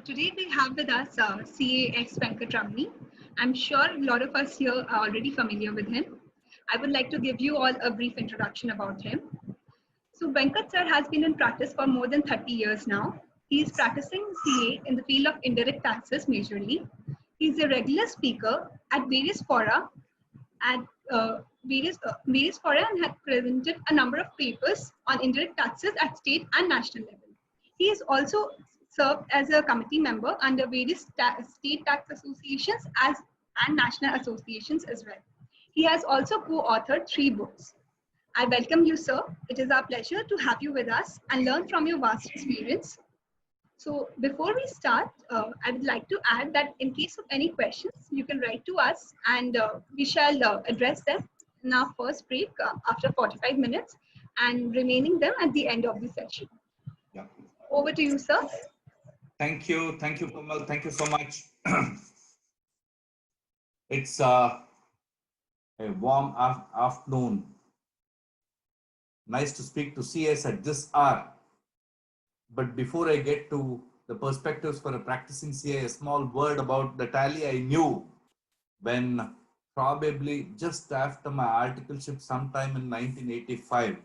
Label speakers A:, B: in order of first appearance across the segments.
A: Today we have with us CA X Venkatramani. I'm sure a lot of us here are already familiar with him. I would like to give you all a brief introduction about him. So Venkat sir has been in practice for more than 30 years now. He is practicing CA in the field of indirect taxes majorly. He is a regular speaker at various fora at various fora and had presented a number of papers on indirect taxes at state and national level. He is also served as a committee member under various state tax associations and national associations as well. He has also co-authored 3 books. I welcome you, sir. It is our pleasure to have you with us and learn from your vast experience. So before we start, I would like to add that in case of any questions, you can write to us and we shall address them in our first break after 45 minutes and remaining them at the end of the session.
B: Yeah.
A: Over to you, sir.
B: Thank you, Komal. Thank you so much. It's a warm afternoon. Nice to speak to CS at this hour. But before I get to the perspectives for a practicing CA, a small word about the tally I knew when probably just after my articleship sometime in 1985.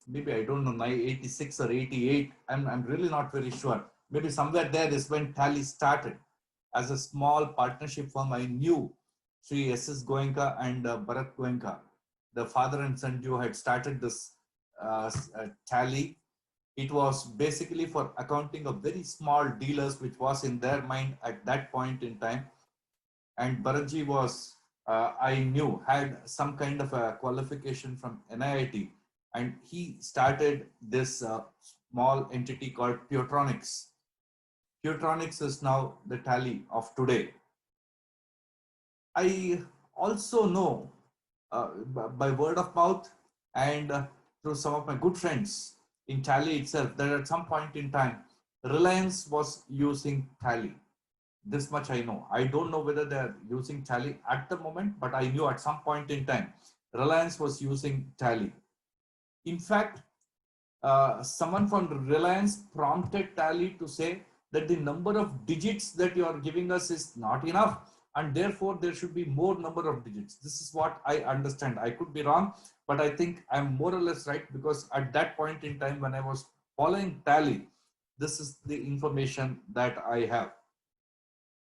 B: Maybe I don't know, 86 or 88. I'm really not very sure. Maybe somewhere there is when Tally started. As a small partnership firm, I knew Sri S.S. Goenka and Bharat Goenka. The father and son duo had started this Tally. It was basically for accounting of very small dealers, which was in their mind at that point in time. And Bharatji was, I knew, had some kind of a qualification from NIIT. And he started this small entity called Puretronics. Puretronics is now the Tally of today. I also know by word of mouth and through some of my good friends in Tally itself that at some point in time, Reliance was using Tally. This much I know. I don't know whether they're using Tally at the moment, but I knew at some point in time, Reliance was using Tally. In fact, someone from Reliance prompted Tally to say that the number of digits that you are giving us is not enough, and therefore there should be more number of digits. This is what I understand. I could be wrong, but I think I'm more or less right, because at that point in time when I was following Tally, this is the information that I have.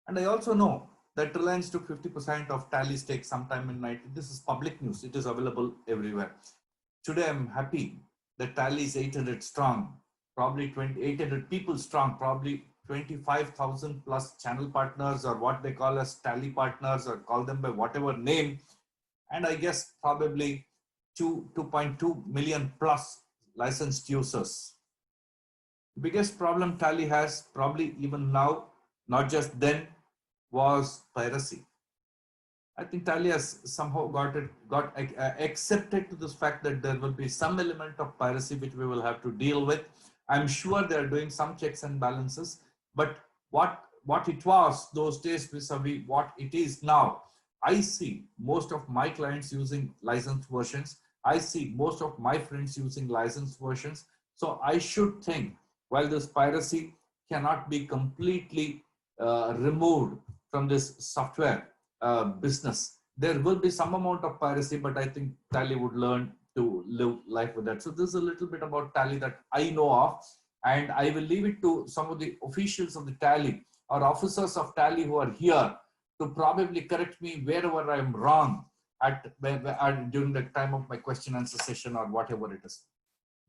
B: And I also know that Reliance took 50% of Tally stake sometime in 90. This is public news. It is available everywhere. Today, I'm happy that Tally is 800 strong, probably 800 people strong, probably 25,000 plus channel partners, or what they call as Tally partners, or call them by whatever name. And I guess probably 2.2 million plus licensed users. The biggest problem Tally has, probably even now, not just then, was piracy. I think Tally has somehow got accepted to this fact that there will be some element of piracy which we will have to deal with. I'm sure they are doing some checks and balances, but what it was those days vis-a-vis what it is now, I see most of my clients using licensed versions. I see most of my friends using licensed versions. So I should think, while this piracy cannot be completely removed from this software business, there will be some amount of piracy, but I think Tally would learn to live life with that. So this is a little bit about Tally that I know of, and I will leave it to some of the officials of the Tally or officers of Tally who are here to probably correct me wherever I am wrong during the time of my question answer session or whatever it is.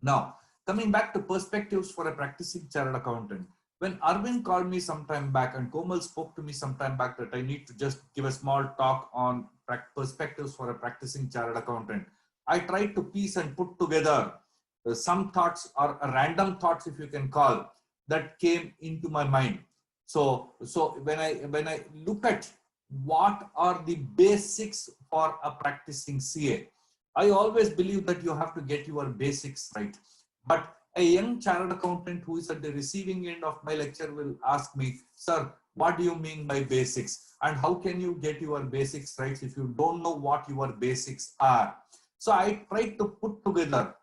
B: Now, coming back to perspectives for a practicing chartered accountant. When Arvind called me some time back and Komal spoke to me some time back that I need to just give a small talk on perspectives for a practicing chartered accountant, I tried to piece and put together some thoughts, or random thoughts if you can call, that came into my mind. So when I look at what are the basics for a practicing CA, I always believe that you have to get your basics right. But a young chartered accountant who is at the receiving end of my lecture will ask me, sir, what do you mean by basics? And how can you get your basics right if you don't know what your basics are? So I tried to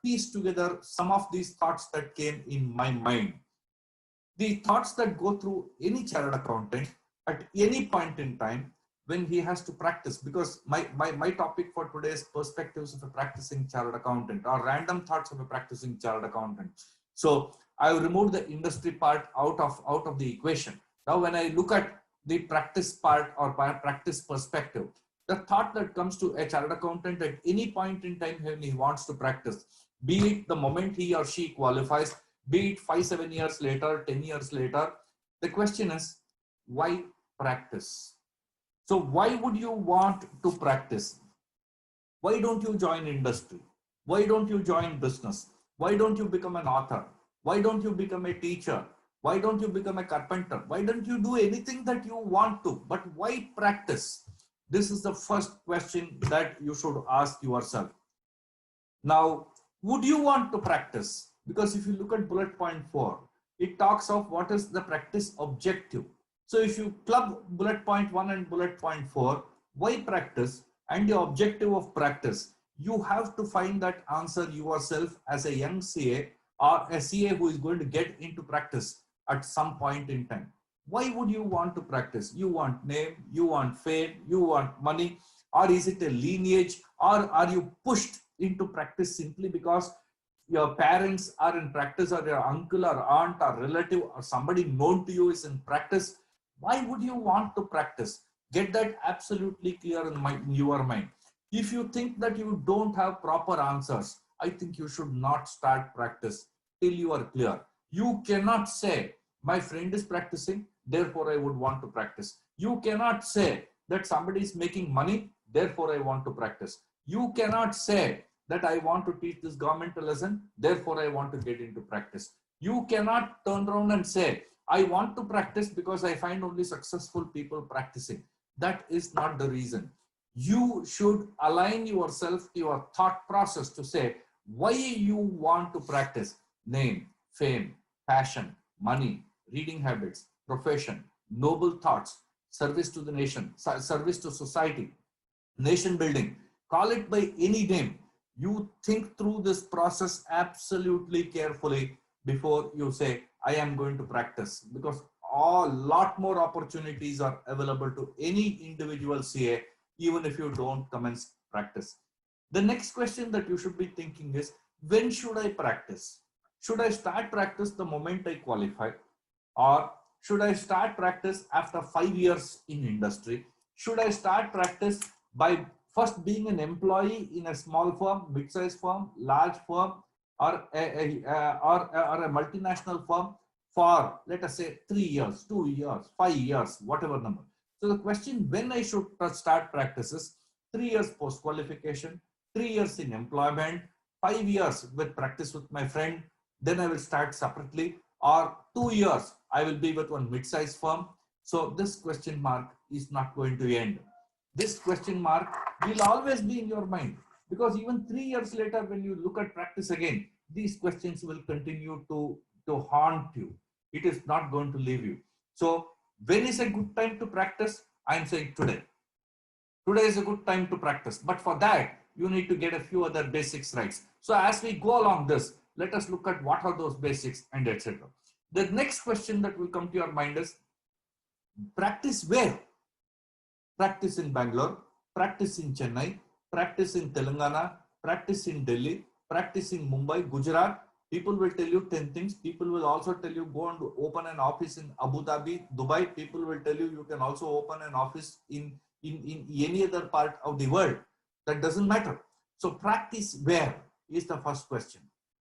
B: piece together some of these thoughts that came in my mind. The thoughts that go through any chartered accountant at any point in time when he has to practice, because my topic for today is perspectives of a practicing chartered accountant, or random thoughts of a practicing chartered accountant. So I have removed the industry part out of the equation. Now, when I look at the practice part or practice perspective, the thought that comes to a chartered accountant at any point in time when he wants to practice, be it the moment he or she qualifies, be it 5-7 years later, 10 years later, the question is, why practice? So why would you want to practice? Why don't you join industry? Why don't you join business? Why don't you become an author? Why don't you become a teacher? Why don't you become a carpenter? Why don't you do anything that you want to? But why practice? This is the first question that you should ask yourself. Now, would you want to practice? Because if you look at bullet point 4, it talks of what is the practice objective. So if you club bullet point 1 and bullet point 4, why practice and the objective of practice, you have to find that answer yourself as a young CA or a CA who is going to get into practice at some point in time. Why would you want to practice? You want name, you want fame, you want money, or is it a lineage, or are you pushed into practice simply because your parents are in practice, or your uncle or aunt or relative or somebody known to you is in practice? Why would you want to practice? Get that absolutely clear in your mind. If you think that you don't have proper answers, I think you should not start practice till you are clear. You cannot say, my friend is practicing, therefore I would want to practice. You cannot say that somebody is making money, therefore I want to practice. You cannot say that I want to teach this government a lesson, therefore I want to get into practice. You cannot turn around and say, I want to practice because I find only successful people practicing. That is not the reason. You should align yourself to your thought process to say why you want to practice. Name, fame, passion, money, reading habits, profession, noble thoughts, service to the nation, service to society, nation building, call it by any name. You think through this process absolutely carefully before you say, I am going to practice, because a lot more opportunities are available to any individual CA, even if you don't commence practice. The next question that you should be thinking is, when should I practice? Should I start practice the moment I qualify? Or should I start practice after 5 years in industry? Should I start practice by first being an employee in a small firm, mid-sized firm, large firm, or a multinational firm for, let us say, 3 years, 2 years, 5 years, whatever number. So the question when I should start practices: 3 years post qualification, 3 years in employment, 5 years with practice with my friend, then I will start separately, or 2 years I will be with one mid-sized firm. So this question mark is not going to end. This question mark will always be in your mind, because even 3 years later, when you look at practice again, these questions will continue to haunt you. It is not going to leave you. So when is a good time to practice? I am saying today. Today is a good time to practice. But for that, you need to get a few other basics right. So as we go along this, let us look at what are those basics and etc. The next question that will come to your mind is, practice where? Practice in Bangalore, practice in Chennai, practice in Telangana, practice in Delhi, practice in Mumbai, Gujarat. People will tell you 10 things. People will also tell you go and open an office in Abu Dhabi, Dubai. People will tell you can also open an office in any other part of the world. That doesn't matter. So practice where is the first question.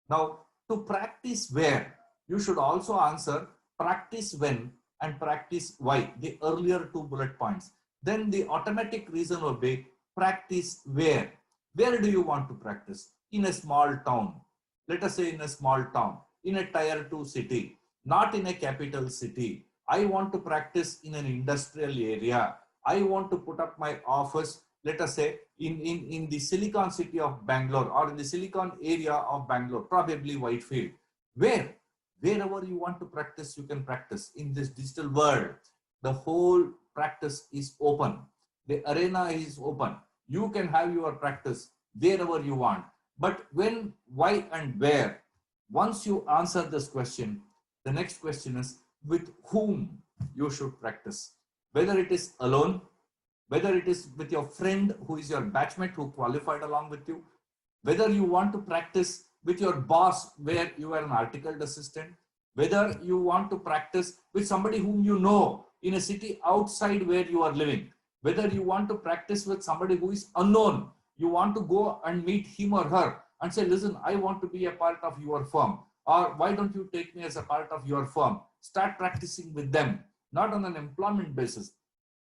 B: Now, to practice where, you should also answer practice when and practice why, the earlier 2 bullet points. Then the automatic reason will be practice where. Where do you want to practice? In a small town. Let us say in a small town, in a tier 2 city, not in a capital city. I want to practice in an industrial area. I want to put up my office, let us say in the Silicon city of Bangalore, or in the Silicon area of Bangalore, probably Whitefield. Where? Wherever you want to practice, you can practice. In this digital world, the whole practice is open. The arena is open. You can have your practice wherever you want. But when, why, and where, once you answer this question, the next question is, with whom you should practice. Whether it is alone, whether it is with your friend who is your batchmate who qualified along with you, whether you want to practice with your boss where you are an articled assistant, whether you want to practice with somebody whom you know in a city outside where you are living, whether you want to practice with somebody who is unknown, you want to go and meet him or her and say, listen, I want to be a part of your firm, or why don't you take me as a part of your firm? Start practicing with them, not on an employment basis,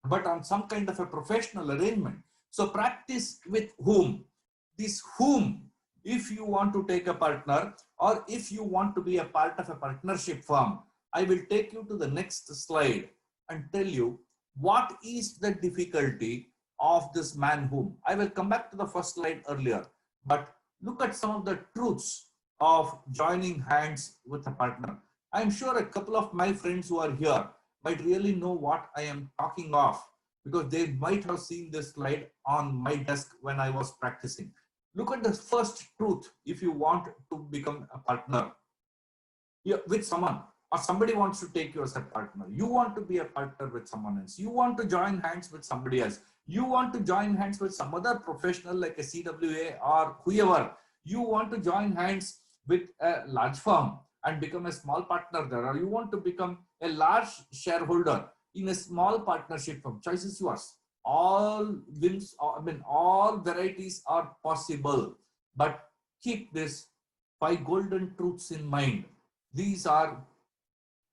B: but on some kind of a professional arrangement. So practice with whom. This whom, if you want to take a partner or if you want to be a part of a partnership firm, I will take you to the next slide and tell you what is the difficulty of this man whom. I will come back to the first slide earlier, but look at some of the truths of joining hands with a partner. I'm sure a couple of my friends who are here might really know what I am talking of, because they might have seen this slide on my desk when I was practicing. Look at the first truth. If you want to become a partner with someone, or somebody wants to take you as a partner, you want to be a partner with someone else, you want to join hands with somebody else, you want to join hands with some other professional like a CWA or whoever, you want to join hands with a large firm and become a small partner there, or you want to become a large shareholder in a small partnership firm, choice is yours. All wins, all varieties are possible, but keep this 5 golden truths in mind. These are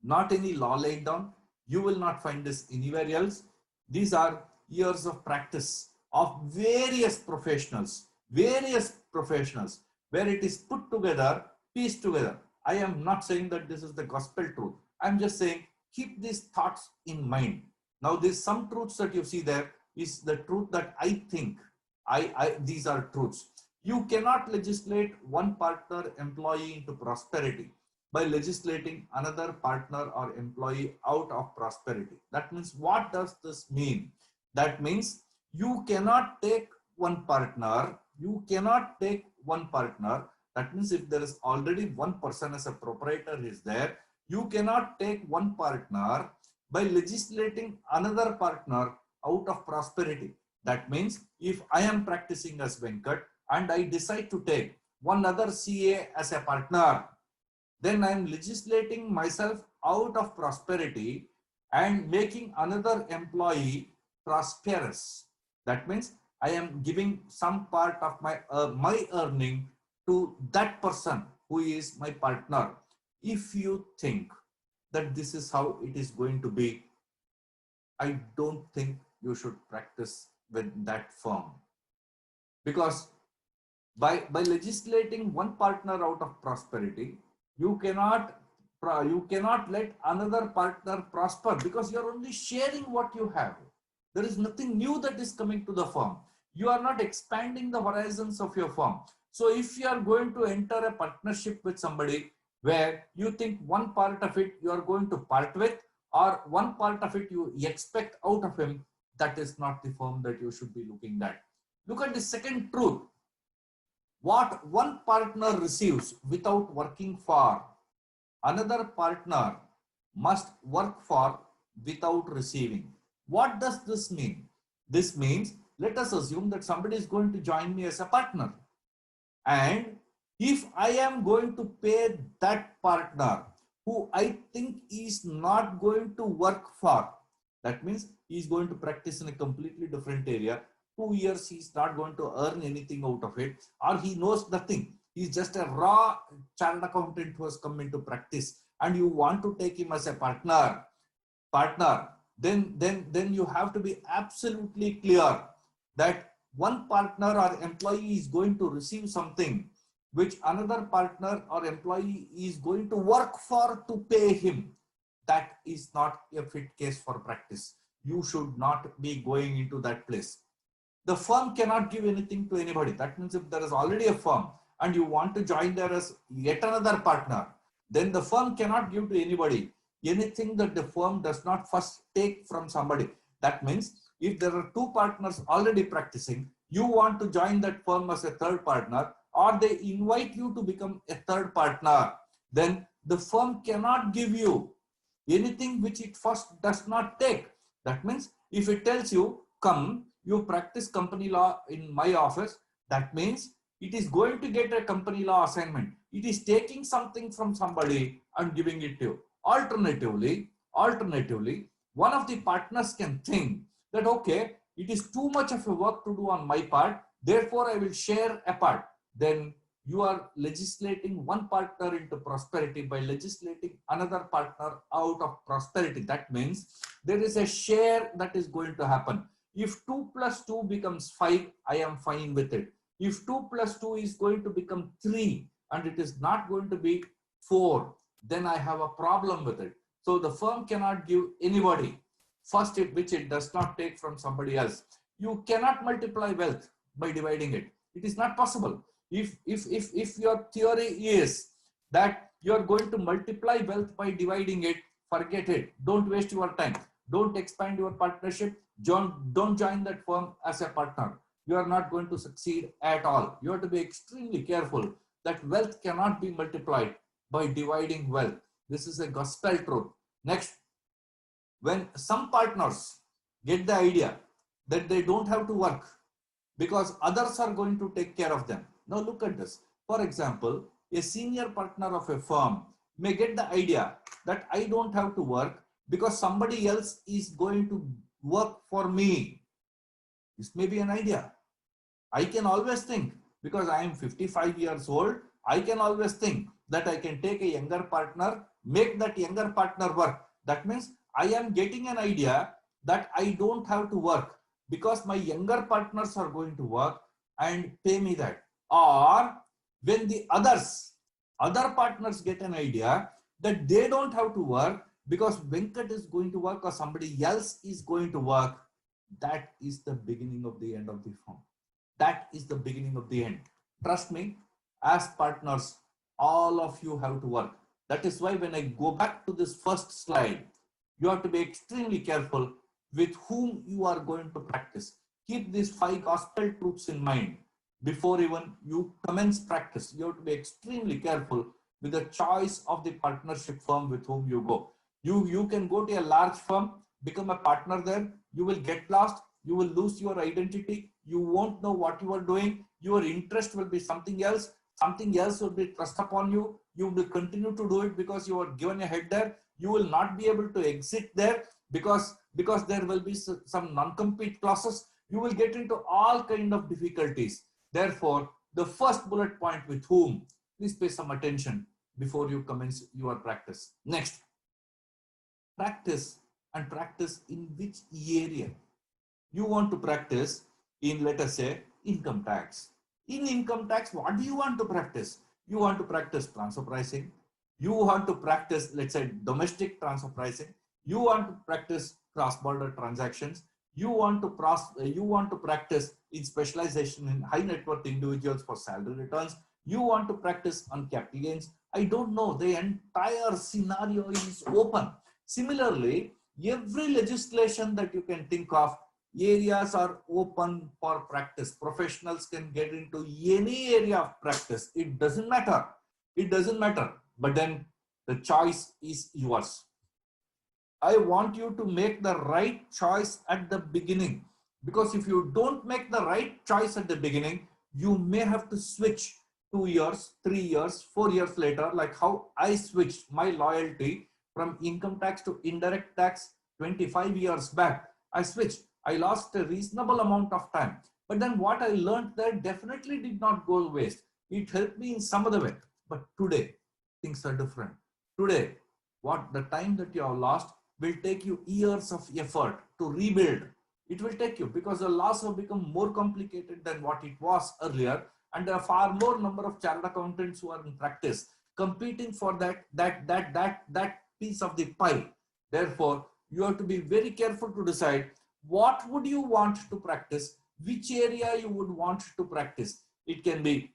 B: not any law laid down. You will not find this anywhere else. These are years of practice of various professionals, where it is put together, pieced together. I am not saying that this is the gospel truth. I'm just saying keep these thoughts in mind. Now, there's some truths that you see there is the truth that I think these are truths. You cannot legislate one partner employee into prosperity by legislating another partner or employee out of prosperity. That means, what does this mean? That means you cannot take one partner. That means if there is already one person as a proprietor is there, you cannot take one partner by legislating another partner out of prosperity. That means if I am practicing as Venkat and I decide to take one other CA as a partner, then I am legislating myself out of prosperity and making another employee prosperous. That means I am giving some part of my earning to that person who is my partner. If you think that this is how it is going to be, I don't think you should practice with that firm, because by legislating one partner out of prosperity, you cannot let another partner prosper, because you are only sharing what you have. There is nothing new that is coming to the firm. You are not expanding the horizons of your firm. So if you are going to enter a partnership with somebody where you think one part of it you are going to part with, or one part of it you expect out of him, that is not the firm that you should be looking at. Look at the second truth. What one partner receives without working for, another partner must work for without receiving. What does this mean? This means, let us assume that somebody is going to join me as a partner. And if I am going to pay that partner who I think is not going to work for, that means he is going to practice in a completely different area. 2 years, he is not going to earn anything out of it, or he knows nothing. He is just a raw chartered accountant who has come into practice, and you want to take him as a partner, then you have to be absolutely clear that one partner or employee is going to receive something which another partner or employee is going to work for to pay him. That is not a fit case for practice. You should not be going into that place. The firm cannot give anything to anybody. That means if there is already a firm and you want to join there as yet another partner, then the firm cannot give to anybody anything that the firm does not first take from somebody. That means if there are two partners already practicing, you want to join that firm as a third partner, or they invite you to become a third partner, then the firm cannot give you anything which it first does not take. That means if it tells you, come, you practice company law in my office, that means it is going to get a company law assignment. It is taking something from somebody and giving it to you. Alternatively, one of the partners can think that, okay, it is too much of a work to do on my part, therefore I will share a part. Then you are legislating one partner into prosperity by legislating another partner out of prosperity. That means there is a share that is going to happen. If 2 plus 2 becomes 5, I am fine with it. If 2 plus 2 is going to become 3 and it is not going to be 4, then I have a problem with it. So the firm cannot give anybody first which it does not take from somebody else. You cannot multiply wealth by dividing it. It is not possible. If your theory is that you are going to multiply wealth by dividing it, forget it. Don't waste your time. Don't expand your partnership. Don't join that firm as a partner. You are not going to succeed at all. You have to be extremely careful that wealth cannot be multiplied by dividing wealth. This is a gospel truth. Next, when some partners get the idea that they don't have to work because others are going to take care of them. Now look at this. For example, a senior partner of a firm may get the idea that I don't have to work because somebody else is going to work for me. This may be an idea. I can always think, because I am 55 years old, I can always think that I can take a younger partner, make that younger partner work. That means I am getting an idea that I don't have to work because my younger partners are going to work and pay me that. Or when the other partners get an idea that they don't have to work because Venkat is going to work or somebody else is going to work, that is the beginning of the end of the firm. That is the beginning of the end. Trust me, as partners, all of you have to work. That is why when I go back to this first slide, you have to be extremely careful with whom you are going to practice. Keep these 5 gospel truths in mind before even you commence practice. You have to be extremely careful with the choice of the partnership firm with whom you go. You can go to a large firm, become a partner there, you will get lost, you will lose your identity, you won't know what you are doing, your interest will be something else will be thrust upon you, you will continue to do it because you are given a head there, you will not be able to exit there because there will be some non-compete clauses, you will get into all kind of difficulties. Therefore, the first bullet point with whom, please pay some attention before you commence your practice. Next, practice, and practice in which area. You want to practice in, let us say, income tax. In income tax, what do you want to practice? You want to practice transfer pricing. You want to practice, let's say, domestic transfer pricing. You want to practice cross-border transactions. You want to practice in specialization in high net worth individuals for salary returns. You want to practice on capital gains. I don't know. The entire scenario is open. Similarly, every legislation that you can think of, areas are open for practice. Professionals can get into any area of practice. It doesn't matter. It doesn't matter. But then the choice is yours. I want you to make the right choice at the beginning, because if you don't make the right choice at the beginning, you may have to switch 2 years, 3 years, 4 years later, like how I switched my loyalty from income tax to indirect tax 25 years back. I switched. I lost a reasonable amount of time. But then what I learned there definitely did not go waste. It helped me in some other way. But today, things are different. Today, what the time that you have lost will take you years of effort to rebuild. It will take you, because the laws have become more complicated than what it was earlier. And there are far more number of chartered accountants who are in practice competing for that piece of the pie. Therefore, you have to be very careful to decide what would you want to practice, which area you would want to practice. It can be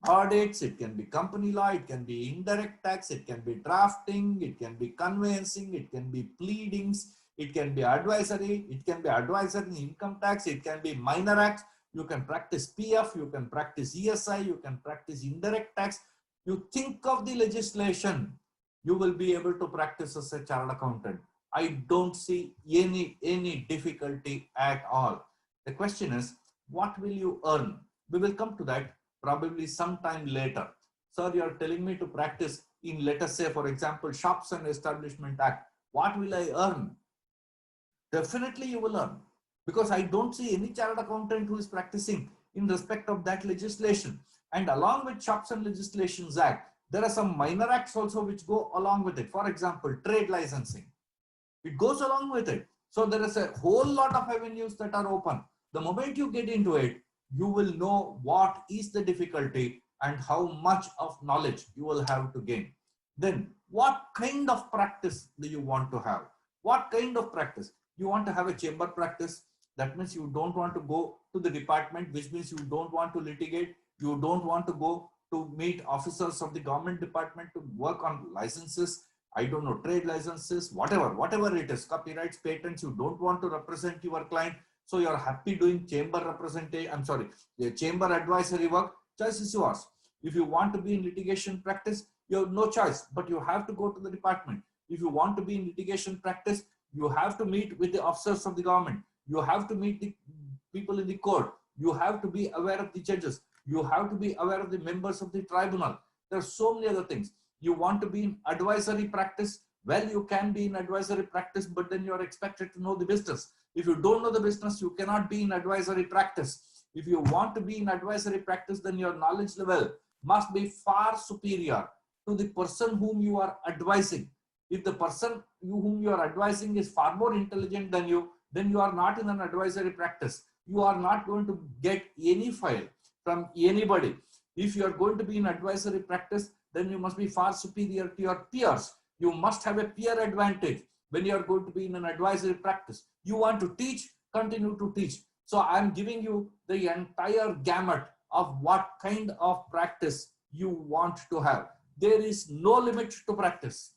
B: audits, it can be company law, it can be indirect tax, it can be drafting, it can be conveyancing, it can be pleadings, it can be advisory, it can be advisory in income tax, it can be minor acts. You can practice PF, you can practice ESI, you can practice indirect tax. You think of the legislation. you will be able to practice as a chartered accountant. I don't see any difficulty at all. The question is, what will you earn? We will come to that probably sometime later. Sir, you are telling me to practice in, let us say, for example, Shops and Establishment Act. What will I earn? Definitely you will earn, because I don't see any chartered accountant who is practicing in respect of that legislation. And along with Shops and Legislations Act, there are some minor acts also which go along with it. For example, trade licensing. It goes along with it. So there is a whole lot of avenues that are open. The moment you get into it, you will know what is the difficulty and how much of knowledge you will have to gain. Then what kind of practice do you want to have? What kind of practice? You want to have a chamber practice. That means you don't want to go to the department, which means you don't want to litigate. You don't want to go to meet officers of the government department to work on licenses. I don't know, trade licenses, whatever it is, copyrights, patents. You don't want to represent your client. So you're happy doing chamber representation, the chamber advisory work. Choice is yours. If you want to be in litigation practice, you have no choice, but you have to go to the department. If you want to be in litigation practice, you have to meet with the officers of the government. You have to meet the people in the court. You have to be aware of the judges. You have to be aware of the members of the tribunal. There are so many other things. You want to be in advisory practice. Well, you can be in advisory practice, but then you are expected to know the business. If you don't know the business, you cannot be in advisory practice. If you want to be in advisory practice, then your knowledge level must be far superior to the person whom you are advising. If the person whom you are advising is far more intelligent than you, then you are not in an advisory practice. You are not going to get any file from anybody. If you are going to be in advisory practice, then you must be far superior to your peers. You must have a peer advantage when you are going to be in an advisory practice. You want to teach, continue to teach. So I am giving you the entire gamut of what kind of practice you want to have. There is no limit to practice.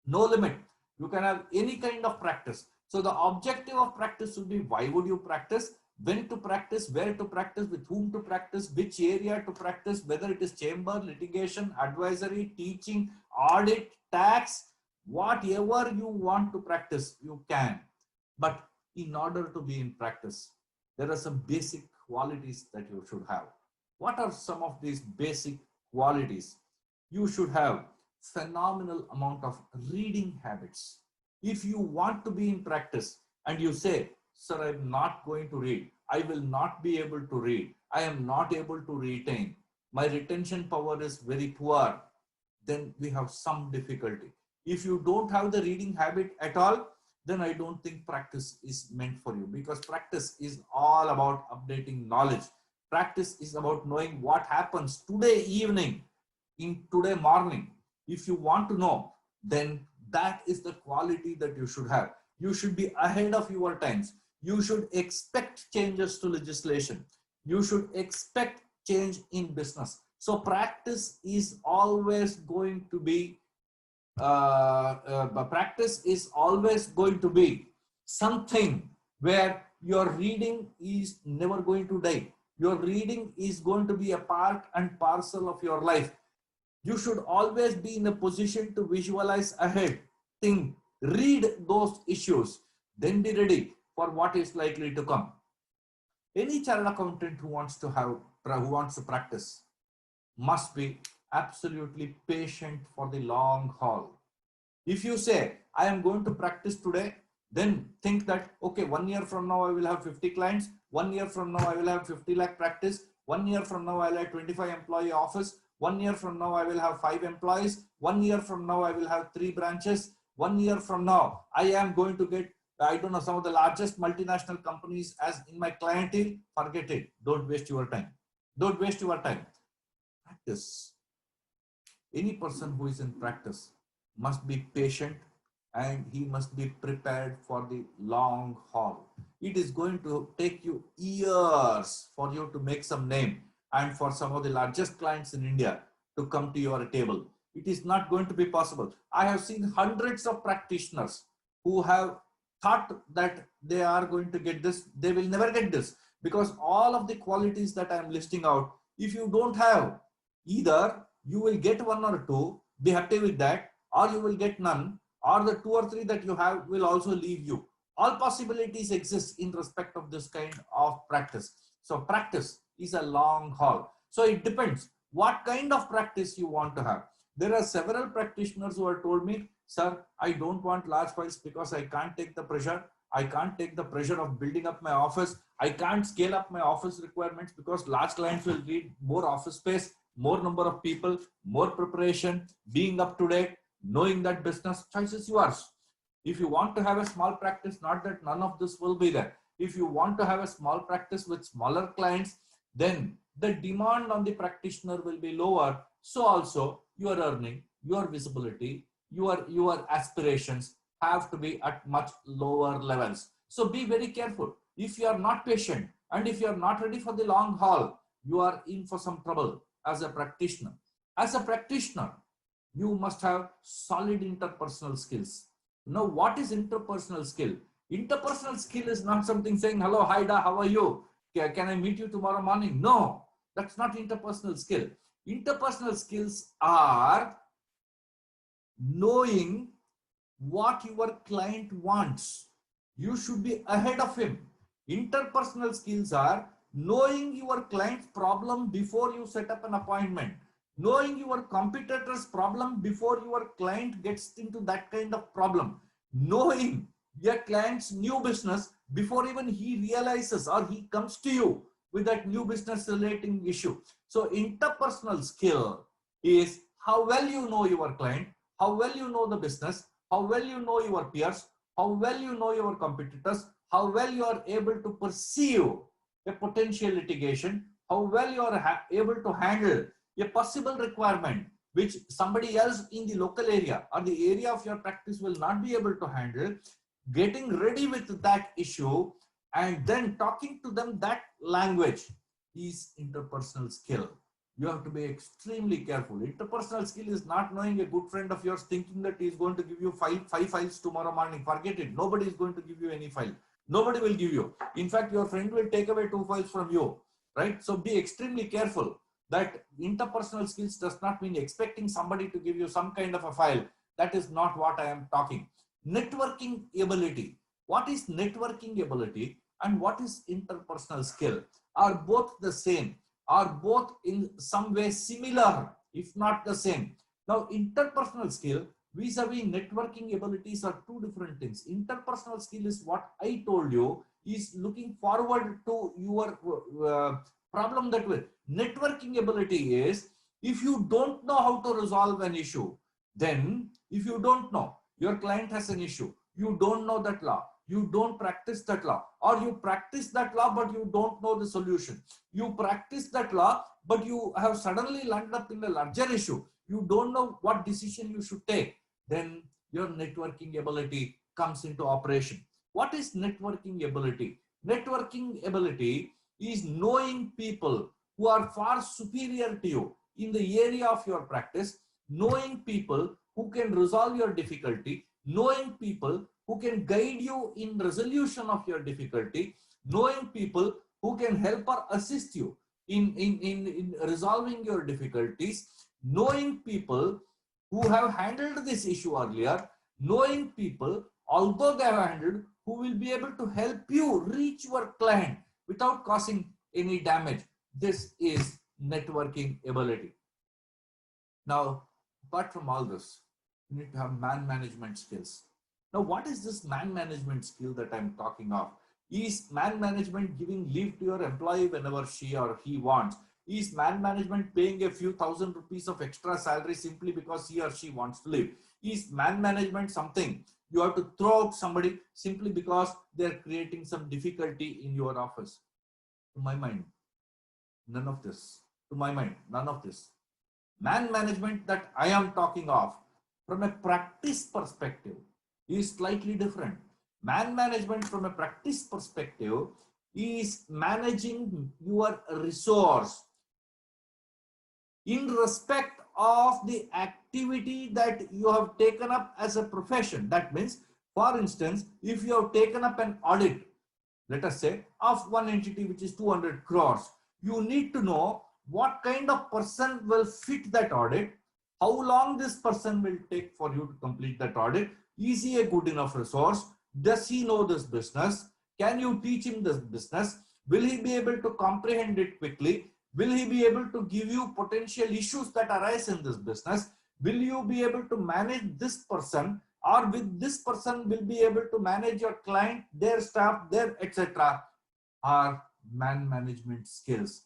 B: No limit. You can have any kind of practice. So the objective of practice should be, why would you practice, when to practice, where to practice, with whom to practice, which area to practice, whether it is chamber, litigation, advisory, teaching, audit, tax, whatever you want to practice, you can. But in order to be in practice, there are some basic qualities that you should have. What are some of these basic qualities? You should have phenomenal amount of reading habits. If you want to be in practice and you say, sir, I'm not going to read, I will not be able to read, I am not able to retain, my retention power is very poor, then we have some difficulty. If you don't have the reading habit at all, then I don't think practice is meant for you, because practice is all about updating knowledge. Practice is about knowing what happens today evening, in today morning. If you want to know, then that is the quality that you should have. You should be ahead of your times. You should expect changes to legislation. You should expect change in business. So practice is always going to be something where your reading is never going to die. Your reading is going to be a part and parcel of your life. You should always be in a position to visualize ahead, think, read those issues, then be ready for what is likely to come. Any chartered accountant who wants to practice must be absolutely patient for the long haul. If you say, I am going to practice today, then think that, okay, 1 year from now, I will have 50 clients. 1 year from now, I will have 50 lakh practice. 1 year from now, I will have 25 employee office. 1 year from now, I will have 5 employees. 1 year from now, I will have 3 branches. 1 year from now, I am going to get, I don't know, some of the largest multinational companies as in my clientele. Forget it. Don't waste your time. Don't waste your time. Practice. Any person who is in practice must be patient, and he must be prepared for the long haul. It is going to take you years for you to make some name and for some of the largest clients in India to come to your table. It is not going to be possible. I have seen hundreds of practitioners who have thought that they are going to get this. They will never get this, because all of the qualities that I am listing out, if you don't have, either you will get 1 or 2, be happy with that, or you will get none, or the 2 or 3 that you have will also leave you. All possibilities exist in respect of this kind of practice. So practice is a long haul. So it depends what kind of practice you want to have. There are several practitioners who have told me, sir, I don't want large files because I can't take the pressure. I can't take the pressure of building up my office. I can't scale up my office requirements because large clients will need more office space, more number of people, more preparation, being up to date, knowing that business. Choice is yours. If you want to have a small practice, not that none of this will be there. If you want to have a small practice with smaller clients, then the demand on the practitioner will be lower. So also your earning, your visibility, your aspirations have to be at much lower levels. So be very careful. If you are not patient and if you are not ready for the long haul, you are in for some trouble as a practitioner. As a practitioner, you must have solid interpersonal skills. Now, what is interpersonal skill? Interpersonal skill is not something saying, hello, hi, da, how are you? Can I meet you tomorrow morning? No, that's not interpersonal skill. Interpersonal skills are knowing what your client wants. You should be ahead of him. Interpersonal skills are knowing your client's problem before you set up an appointment, knowing your competitor's problem before your client gets into that kind of problem, knowing your client's new business before even he realizes or he comes to you with that new business relating issue. So interpersonal skill is how well you know your client, how well you know the business, how well you know your peers, how well you know your competitors, how well you are able to perceive a potential litigation, how well you are able to handle a possible requirement which somebody else in the local area or the area of your practice will not be able to handle, getting ready with that issue and then talking to them that language is interpersonal skill. You have to be extremely careful. Interpersonal skill is not knowing a good friend of yours thinking that he is going to give you five files tomorrow morning. Forget it. Nobody is going to give you any file. Nobody will give you. In fact, your friend will take away 2 files from you, right? So be extremely careful that interpersonal skills does not mean expecting somebody to give you some kind of a file. That is not what I am talking. Networking ability. What is networking ability and what is interpersonal skill are both the same, are both in some way similar, if not the same. Now, interpersonal skill vis-a-vis networking abilities are two different things. Interpersonal skill is what I told you, is looking forward to your problem that way. Networking ability is if you don't know how to resolve an issue, then if you don't know, your client has an issue, you don't know that law, you don't practice that law, or you practice that law but you don't know the solution. You practice that law but you have suddenly landed up in a larger issue. You don't know what decision you should take. Then your networking ability comes into operation. What is networking ability? Networking ability is knowing people who are far superior to you in the area of your practice, knowing people who can resolve your difficulty, knowing people who can guide you in resolution of your difficulty, knowing people who can help or assist you in resolving your difficulties, knowing people who have handled this issue earlier, knowing people, although they have handled, who will be able to help you reach your client without causing any damage. This is networking ability. Now, apart from all this, you need to have man management skills. Now, what is this man management skill that I'm talking of? Is man management giving leave to your employee whenever she or he wants? Is man management paying a few thousand rupees of extra salary simply because he or she wants to leave? Is man management something you have to throw out somebody simply because they're creating some difficulty in your office? To my mind, none of this. To my mind, none of this. Man management that I am talking of from a practice perspective is slightly different. Man management from a practice perspective is managing your resource in respect of the activity that you have taken up as a profession. That means, for instance, if you have taken up an audit, let us say, of one entity which is 200 crores, you need to know what kind of person will fit that audit, how long this person will take for you to complete that audit. Is he a good enough resource? Does he know this business? Can you teach him this business? Will he be able to comprehend it quickly? Will he be able to give you potential issues that arise in this business? Will you be able to manage this person, or with this person will be able to manage your client, their staff, their etc. Are man management skills.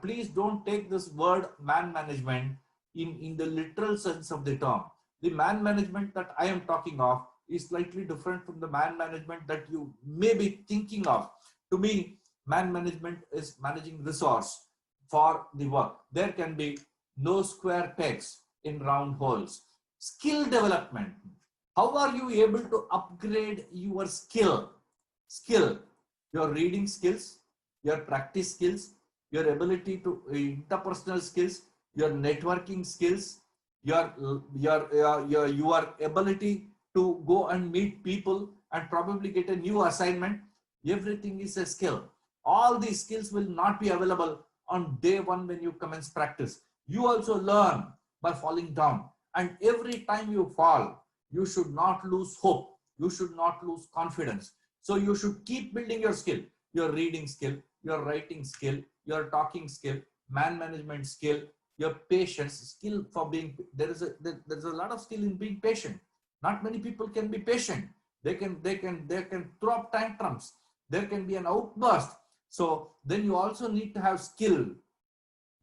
B: Please don't take this word man management in the literal sense of the term. The man management that I am talking of is slightly different from the man management that you may be thinking of. To me, man management is managing resource for the work. There can be no square pegs in round holes. Skill development. How are you able to upgrade your skill? Your reading skills, your practice skills, your ability to interpersonal skills, your networking skills, your ability to go and meet people and probably get a new assignment. Everything is a skill. All these skills will not be available on day one when you commence practice. You also learn by falling down, and every time you fall, you should not lose hope. You should not lose confidence. So you should keep building your skill, your reading skill, your writing skill, your talking skill, man management skill, your patience skill for being, there's a lot of skill in being patient. Not many people can be patient. They can throw up tantrums. There can be an outburst. So then you also need to have skill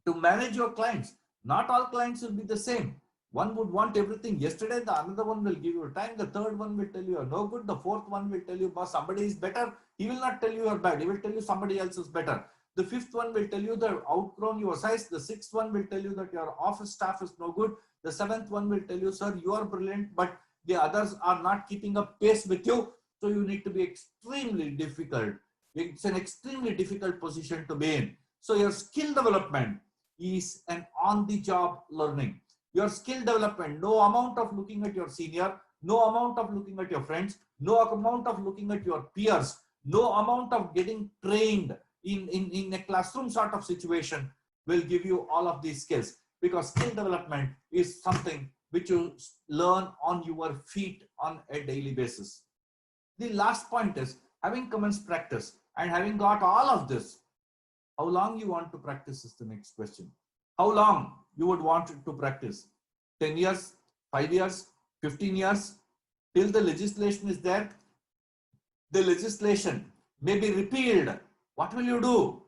B: to manage your clients. Not all clients will be the same. One would want everything yesterday, the another one will give you time, the third one will tell you you're no good, the fourth one will tell you, boss, somebody is better. He will not tell you you're bad, he will tell you somebody else is better. The fifth one will tell you they're outgrown your size. The sixth one will tell you that your office staff is no good. The seventh one will tell you, sir, you are brilliant, but the others are not keeping up pace with you. So you need to be extremely difficult. It's an extremely difficult position to be in. So your skill development is an on-the-job learning. Your skill development, no amount of looking at your senior, no amount of looking at your friends, no amount of looking at your peers, no amount of getting trained in a classroom sort of situation will give you all of these skills, because skill development is something which you learn on your feet on a daily basis. The last point is, having commenced practice and having got all of this, how long you want to practice is the next question. How long you would want to practice? 10 years, 5 years, 15 years, till the legislation is there. The legislation may be repealed. What will you do?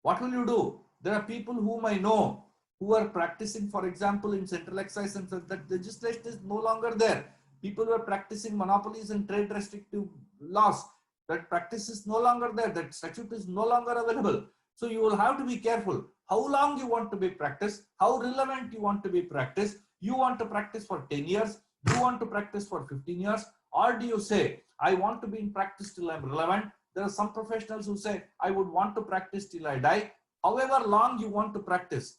B: What will you do? There are people whom I know who are practicing, for example, in central excise, and that legislation is no longer there. People who are practicing monopolies and trade restrictive laws, that practice is no longer there. That statute is no longer available. So you will have to be careful. How long you want to be practiced, how relevant you want to be practiced. You want to practice for 10 years, you want to practice for 15 years, or do you say, I want to be in practice till I'm relevant? There are some professionals who say, I would want to practice till I die. However long you want to practice,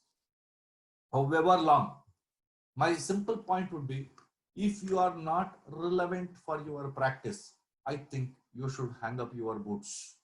B: however long, my simple point would be, if you are not relevant for your practice, I think you should hang up your boots.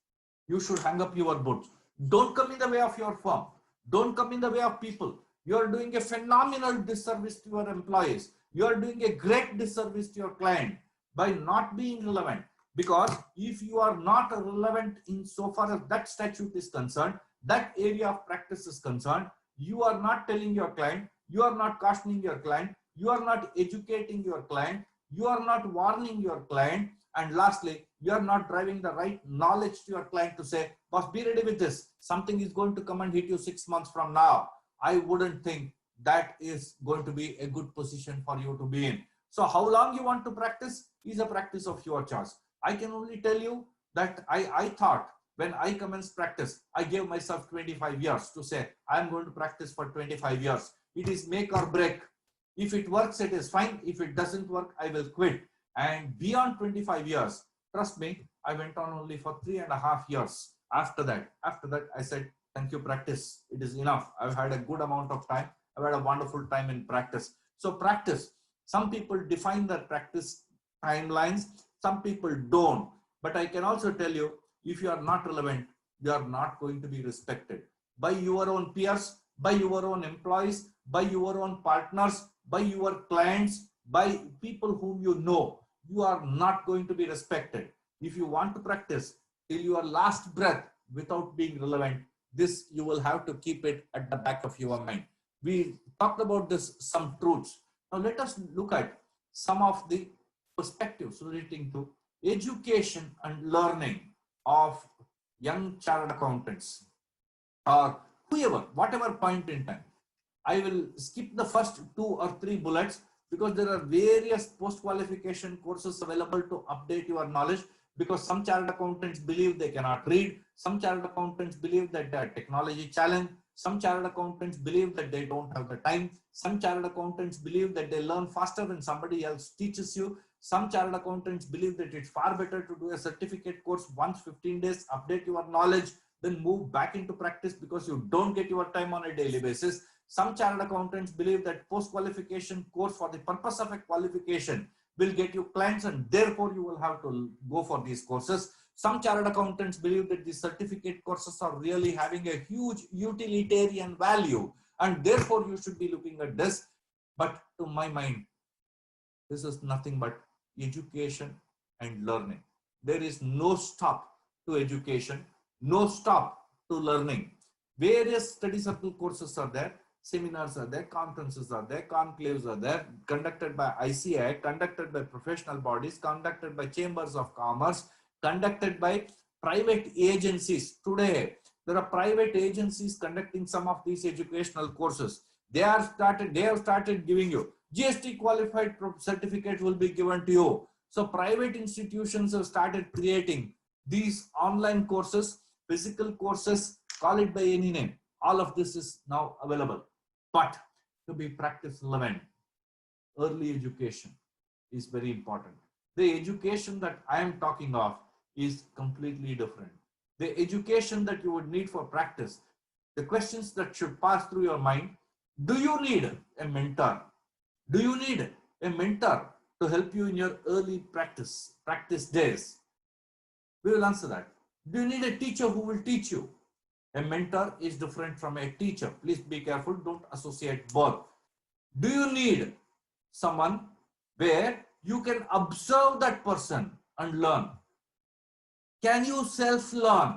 B: You should hang up your boots. Don't come in the way of your firm. Don't come in the way of people. You are doing a phenomenal disservice to your employees. You are doing a great disservice to your client by not being relevant. Because if you are not relevant in so far as that statute is concerned, that area of practice is concerned, you are not telling your client, you are not cautioning your client, you are not educating your client, you are not warning your client, and lastly, you are not driving the right knowledge to your client to say, boss, be ready with this. Something is going to come and hit you 6 months from now. I wouldn't think that is going to be a good position for you to be in. So how long you want to practice is a practice of your choice. I can only tell you that I thought when I commenced practice, I gave myself 25 years to say, I'm going to practice for 25 years. It is make or break. If it works, it is fine. If it doesn't work, I will quit. And beyond 25 years, trust me, I went on only for 3.5 years. After that, I said, thank you, practice. It is enough. I've had a good amount of time. I've had a wonderful time in practice. So practice, some people define their practice timelines. Some people don't. But I can also tell you, if you are not relevant, you are not going to be respected by your own peers, by your own employees, by your own partners, by your clients, by people whom you know, you are not going to be respected. If you want to practice till your last breath without being relevant, this you will have to keep it at the back of your mind. We talked about this, some truths. Now let us look at some of the perspectives relating to education and learning of young chartered accountants or whoever, whatever point in time. I will skip the first 2 or 3 bullets because there are various post-qualification courses available to update your knowledge, because some chartered accountants believe they cannot read, some chartered accountants believe that they are technology challenged, some chartered accountants believe that they don't have the time, some chartered accountants believe that they learn faster when somebody else teaches you, some chartered accountants believe that it's far better to do a certificate course once 15 days, update your knowledge, then move back into practice because you don't get your time on a daily basis. Some chartered accountants believe that post-qualification course for the purpose of a qualification will get you clients and therefore you will have to go for these courses. Some chartered accountants believe that these certificate courses are really having a huge utilitarian value and therefore you should be looking at this. But to my mind, this is nothing but education and learning. There is no stop to education, no stop to learning. Various study circle courses are there, seminars are there, conferences are there, conclaves are there, conducted by ICI, conducted by professional bodies, conducted by chambers of commerce, conducted by private agencies. Today, there are private agencies conducting some of these educational courses. They have started giving you GST qualified certificate will be given to you. So private institutions have started creating these online courses, physical courses, call it by any name. All of this is now available. But to be practice relevant, early education is very important. The education that I am talking of is completely different. The education that you would need for practice, the questions that should pass through your mind: do you need a mentor? Do you need a mentor to help you in your early practice days? We will answer that. Do you need a teacher who will teach you? A mentor is different from a teacher. Please be careful, don't associate both. Do you need someone where you can observe that person and learn? Can you self-learn?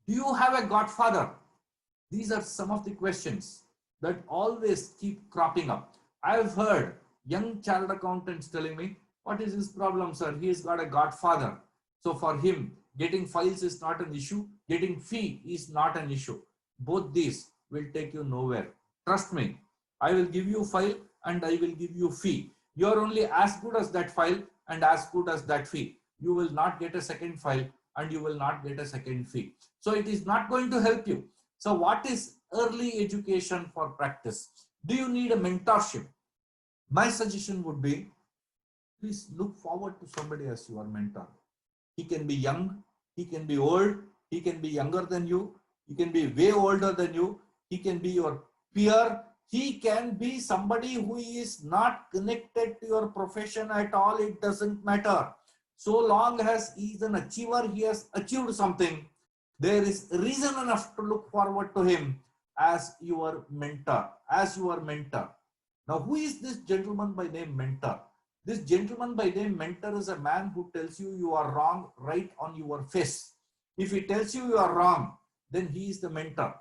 B: Do you have a godfather? These are some of the questions that always keep cropping up. I've heard young chartered accountants telling me, what is his problem, sir? He has got a godfather. So for him, getting files is not an issue. Getting fee is not an issue. Both these will take you nowhere. Trust me, I will give you file and I will give you fee. You are only as good as that file and as good as that fee. You will not get a second file and you will not get a second fee. So it is not going to help you. So what is early education for practice? Do you need a mentorship? My suggestion would be, please look forward to somebody as your mentor. He can be young, he can be old, he can be younger than you, he can be way older than you, he can be your peer, he can be somebody who is not connected to your profession at all. It doesn't matter. So long as he is an achiever, he has achieved something, there is reason enough to look forward to him as your mentor, Now, who is this gentleman by name mentor? This gentleman by name mentor is a man who tells you you are wrong right on your face. If he tells you you are wrong, then he is the mentor.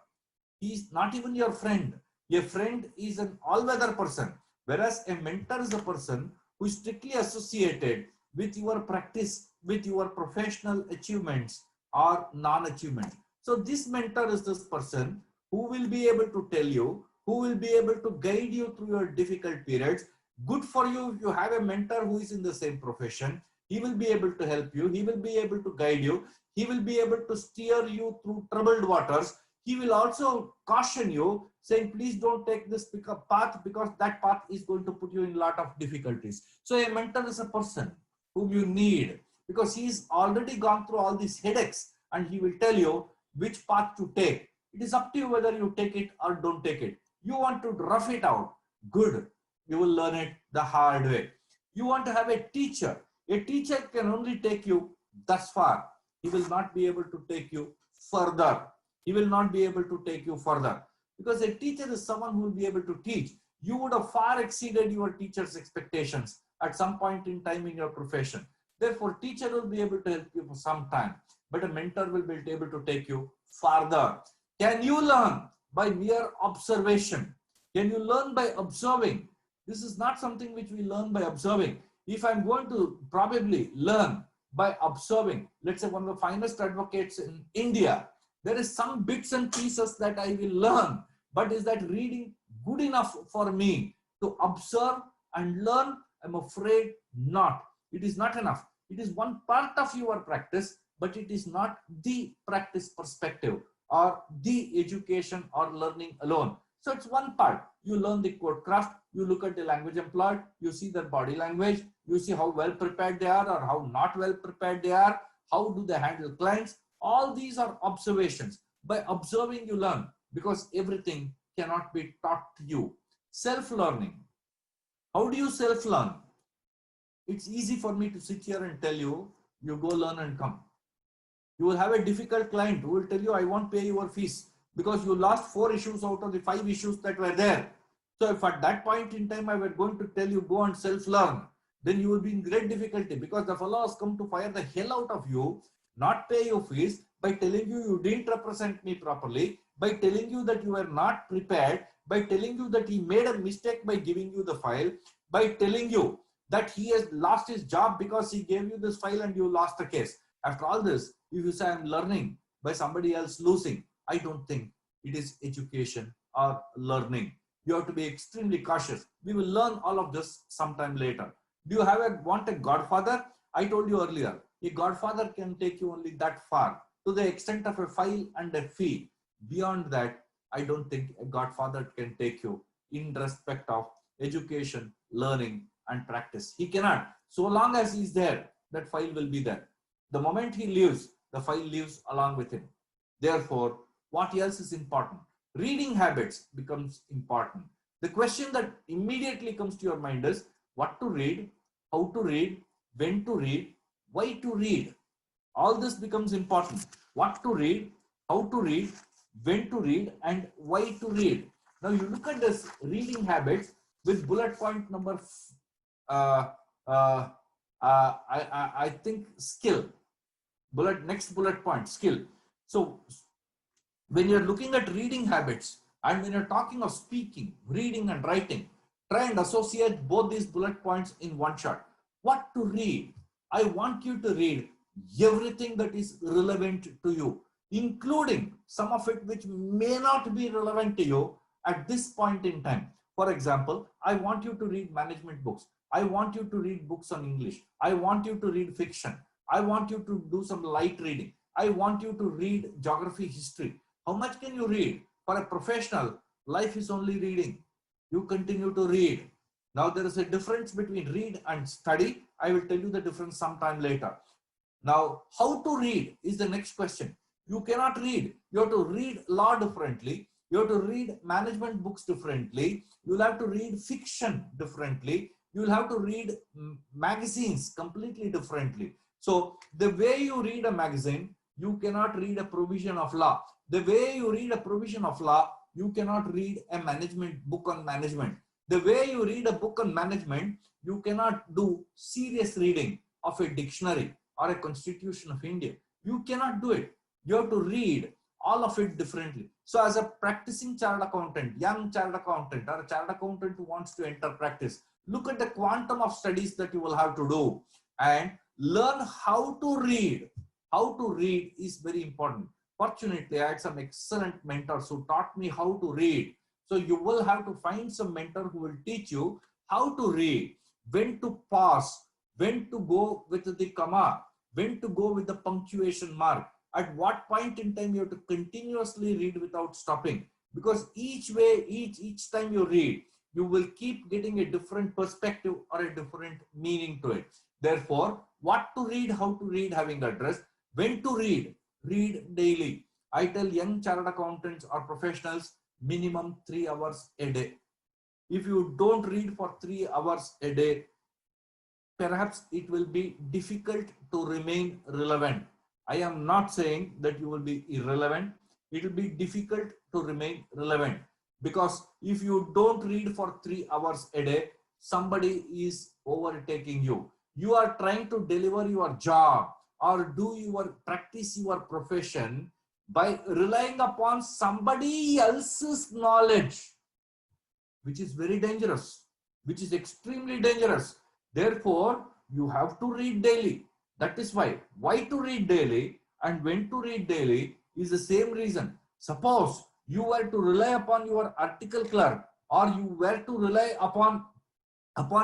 B: He is not even your friend. A friend is an all-weather person, whereas a mentor is a person who is strictly associated with your practice, with your professional achievements or non-achievement. So this mentor is this person who will be able to tell you, who will be able to guide you through your difficult periods. Good for you if you have a mentor who is in the same profession. He will be able to help you. He will be able to guide you. He will be able to steer you through troubled waters. He will also caution you, saying, please don't take this path because that path is going to put you in a lot of difficulties. So a mentor is a person whom you need because he's already gone through all these headaches and he will tell you which path to take. It is up to you whether you take it or don't take it. You want to rough it out, good. You will learn it the hard way. You want to have a teacher. A teacher can only take you thus far. He will not be able to take you further. He will not be able to take you further because a teacher is someone who will be able to teach. You would have far exceeded your teacher's expectations at some point in time in your profession. Therefore, teacher will be able to help you for some time, but a mentor will be able to take you farther. Can you learn by mere observation? Can you learn by observing? This is not something which we learn by observing. If I'm going to probably learn by observing, let's say one of the finest advocates in India, there is some bits and pieces that I will learn, but is that reading good enough for me to observe and learn? I'm afraid not. It is not enough. It is one part of your practice, but it is not the practice perspective or the education or learning alone. So it's one part. You learn the code craft, you look at the language employed, you see their body language, you see how well prepared they are or how not well prepared they are, how do they handle clients. All these are observations. By observing, you learn, because everything cannot be taught to you. Self-learning. How do you self-learn? It's easy for me to sit here and tell you, you go learn and come. You will have a difficult client who will tell you, I won't pay your fees because you lost 4 issues out of the 5 issues that were there. So if at that point in time I were going to tell you, go and self-learn, then you will be in great difficulty, because the fellow has come to fire the hell out of you, not pay your fees, by telling you you didn't represent me properly, by telling you that you were not prepared, by telling you that he made a mistake by giving you the file, by telling you that he has lost his job because he gave you this file and you lost the case. After all this, if you say I'm learning by somebody else losing, I don't think it is education or learning. You have to be extremely cautious. We will learn all of this sometime later. Do you want a godfather? I told you earlier, a godfather can take you only that far, to the extent of a file and a fee. Beyond that, I don't think a godfather can take you in respect of education, learning, and practice. He cannot. So long as he's there, that file will be there. The moment he leaves, the file leaves along with him. Therefore, what else is important? Reading habits becomes important. The question that immediately comes to your mind is what to read, how to read, when to read, why to read. All this becomes important. What to read, how to read, when to read, and why to read. Now you look at this reading habits with bullet point number, I think skill. Next bullet point, skill. So when you're looking at reading habits and when you're talking of speaking, reading and writing, try and associate both these bullet points in one shot. What to read? I want you to read everything that is relevant to you, including some of it which may not be relevant to you at this point in time. For example, I want you to read management books. I want you to read books on English. I want you to read fiction. I want you to do some light reading. I want you to read geography, history. How much can you read? For a professional, life is only reading. You continue to read. Now there is a difference between read and study. I will tell you the difference sometime later. Now, how to read is the next question. You cannot read. You have to read law differently. You have to read management books differently. You'll have to read fiction differently. You'll have to read magazines completely differently. So the way you read a magazine, you cannot read a provision of law. The way you read a provision of law, you cannot read a management book on management. The way you read a book on management, you cannot do serious reading of a dictionary or a constitution of India. You cannot do it. You have to read all of it differently. So as a practicing chartered accountant, young chartered accountant or a chartered accountant who wants to enter practice, look at the quantum of studies that you will have to do and learn how to read. How to read is very important. Fortunately, I had some excellent mentors who taught me how to read. So you will have to find some mentor who will teach you how to read, when to pause, when to go with the comma, when to go with the punctuation mark, at what point in time you have to continuously read without stopping. Because each time you read, you will keep getting a different perspective or a different meaning to it. Therefore, what to read, how to read, having addressed, when to read daily. I tell young chartered accountants or professionals, minimum 3 hours a day. If you don't read for 3 hours a day, perhaps it will be difficult to remain relevant. I am not saying that you will be irrelevant. It will be difficult to remain relevant. Because if you don't read for 3 hours a day, somebody is overtaking you. You are trying to deliver your job or do your practice your profession by relying upon somebody else's knowledge, which is very dangerous, which is extremely dangerous. Therefore, you have to read daily. That is why to read daily and when to read daily is the same reason. Suppose you were to rely upon your article clerk, or you were to rely upon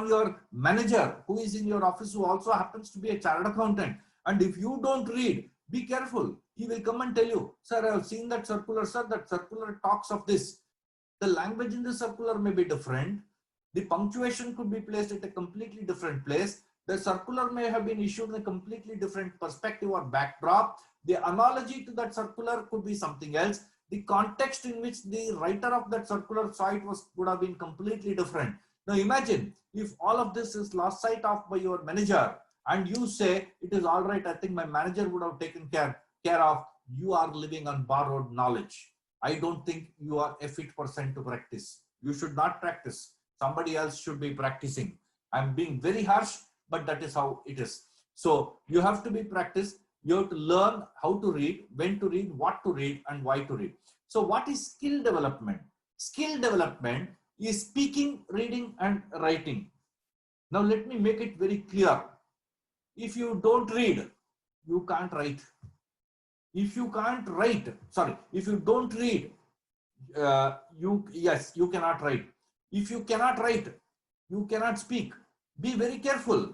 B: your manager who is in your office, who also happens to be a chartered accountant, and if you don't read, be careful. He will come and tell you, sir, I have seen that circular, sir, that circular talks of this. The language in the circular may be different. The punctuation could be placed at a completely different place. The circular may have been issued in a completely different perspective or backdrop. The analogy to that circular could be something else. The context in which the writer of that circular saw it would have been completely different. Now imagine if all of this is lost sight of by your manager and you say, it is all right, I think my manager would have taken care of. You are living on borrowed knowledge. I don't think you are a fit person to practice. You should not practice. Somebody else should be practicing. I'm being very harsh, but that is how it is. So you have to be practiced. You have to learn how to read, when to read, what to read, and why to read. So what is skill development? Skill development is speaking, reading, and writing. Now let me make it very clear. If you don't read, you can't write. If you can't write, sorry, if you don't read, you cannot write. If you cannot write, you cannot speak. Be very careful.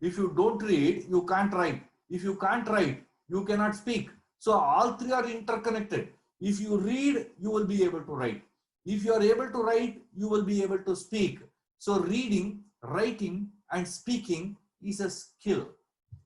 B: If you don't read, you can't write. If you can't write, you cannot speak. So all three are interconnected. If you read, you will be able to write. If you are able to write, you will be able to speak. So reading, writing, and speaking is a skill.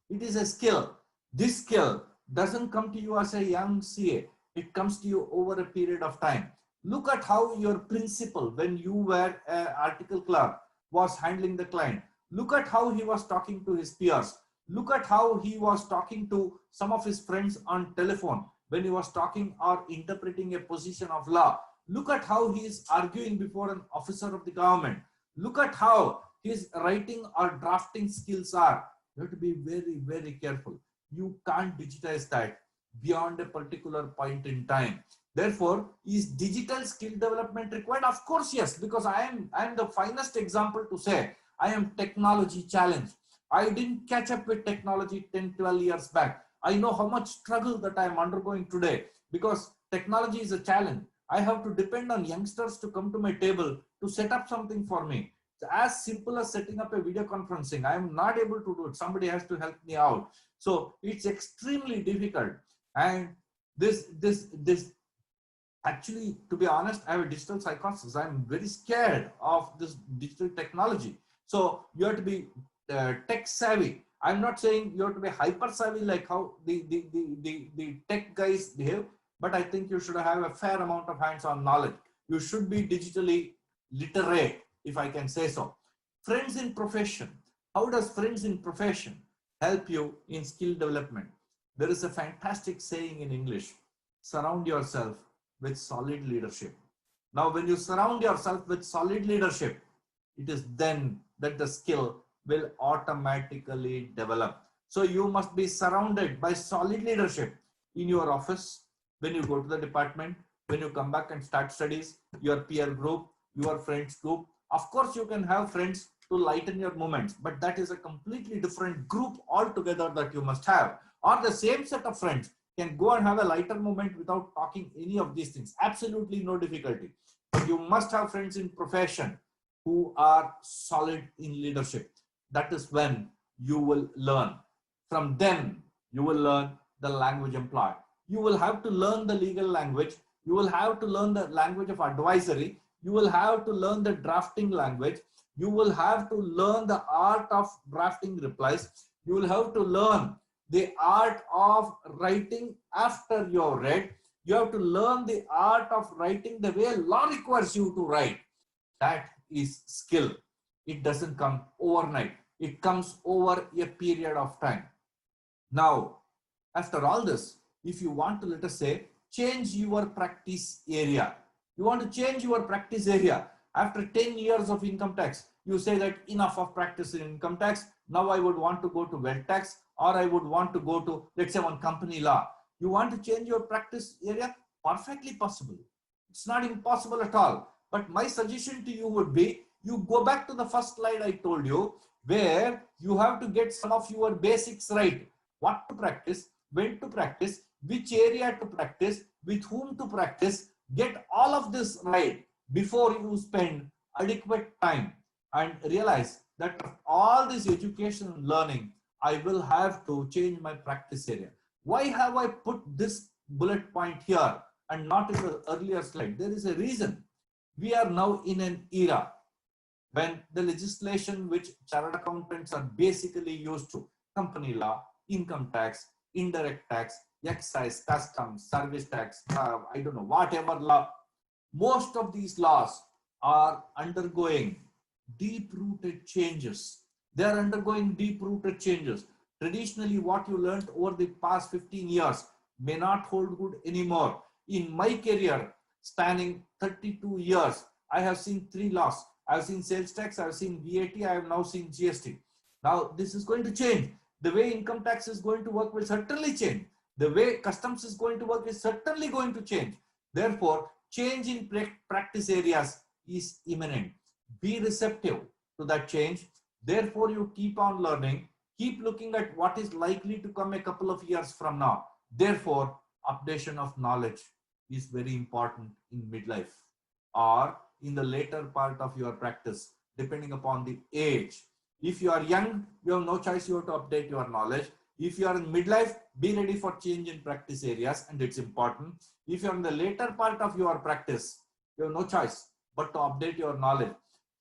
B: It is a skill. This skill doesn't come to you as a young CA. It comes to you over a period of time. Look at how your principal, when you were an article clerk, was handling the client. Look at how he was talking to his peers. Look at how he was talking to some of his friends on telephone when he was talking or interpreting a position of law. Look at how he is arguing before an officer of the government. Look at how his writing or drafting skills are. You have to be very, very careful. You can't digitize that beyond a particular point in time. Therefore, is digital skill development required? Of course, yes, because I am the finest example to say I am technology challenged. I didn't catch up with technology 10, 12 years back. I know how much struggle that I am undergoing today because technology is a challenge. I have to depend on youngsters to come to my table to set up something for me. It's as simple as setting up a video conferencing. I am not able to do it. Somebody has to help me out. So it's extremely difficult. And this actually, to be honest, I have a digital psychosis. I'm very scared of this digital technology. So you have to be tech savvy. I'm not saying you have to be hyper savvy like how the tech guys behave, but I think you should have a fair amount of hands-on knowledge. You should be digitally literate, if I can say so. Friends in profession. How does friends in profession help you in skill development? There is a fantastic saying in English: surround yourself with solid leadership. Now, when you surround yourself with solid leadership, it is then that the skill will automatically develop. So you must be surrounded by solid leadership in your office, when you go to the department, when you come back and start studies, your peer group, your friends group. Of course, you can have friends to lighten your moments, but that is a completely different group altogether that you must have. Or the same set of friends can go and have a lighter moment without talking any of these things. Absolutely no difficulty. But you must have friends in profession who are solid in leadership. That is when you will learn. From them, you will learn the language employed. You will have to learn the legal language. You will have to learn the language of advisory. You will have to learn the drafting language. You will have to learn the art of drafting replies. You will have to learn the art of writing after you have read. You have to learn the art of writing the way law requires you to write. That is skill. It doesn't come overnight. It comes over a period of time. Now, after all this, if you want to, let us say, change your practice area, You want to change your practice area. After 10 years of income tax, you say that enough of practice in income tax. Now I would want to go to wealth tax, or I would want to go to, let's say, on company law. You want to change your practice area? Perfectly possible. It's not impossible at all. But my suggestion to you would be, you go back to the first slide I told you, where you have to get some of your basics right. What to practice, when to practice, which area to practice, with whom to practice. Get all of this right before you spend adequate time and realize that all this education and learning, I will have to change my practice area. Why have I put this bullet point here and not in the earlier slide? There is a reason. We are now in an era when the legislation which chartered accountants are basically used to, company law, income tax, indirect tax, excise, customs, service tax, I don't know, whatever law, most of these laws are undergoing deep-rooted changes. They are undergoing deep-rooted changes. Traditionally, what you learned over the past 15 years may not hold good anymore. In my career, spanning 32 years, I have seen 3 laws. I have seen sales tax, I have seen VAT, I have now seen GST. Now, this is going to change. The way income tax is going to work will certainly change. The way customs is going to work is certainly going to change. Therefore, change in practice areas is imminent. Be receptive to that change. Therefore, you keep on learning, keep looking at what is likely to come a couple of years from now. Therefore, updation of knowledge is very important in midlife or in the later part of your practice, depending upon the age. If you are young, you have no choice, you have to update your knowledge. If you are in midlife, be ready for change in practice areas, and it's important. If you are in the later part of your practice, you have no choice but to update your knowledge.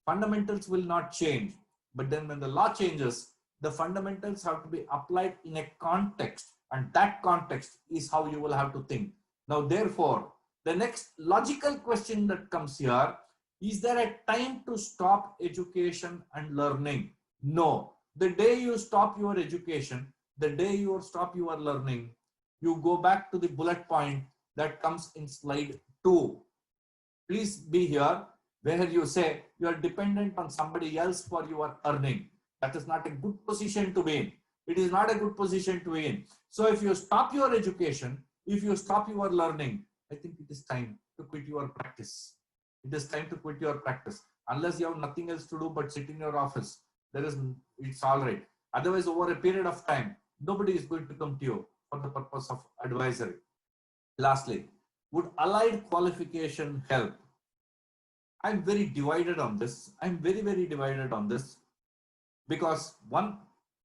B: Fundamentals will not change, but then when the law changes, the fundamentals have to be applied in a context, and that context is how you will have to think. Now, therefore, the next logical question that comes here, is there a time to stop education and learning? No. The day you stop your education, the day you stop your learning, you go back to the bullet point that comes in slide 2. Please be here, where you say you are dependent on somebody else for your earning. That is not a good position to be in. It is not a good position to be in. So if you stop your education, if you stop your learning, I think it is time to quit your practice. It is time to quit your practice. Unless you have nothing else to do but sit in your office, it's all right. Otherwise, over a period of time, nobody is going to come to you for the purpose of advisory. Lastly, would allied qualification help? I'm very divided on this. I'm very, very divided on this because one,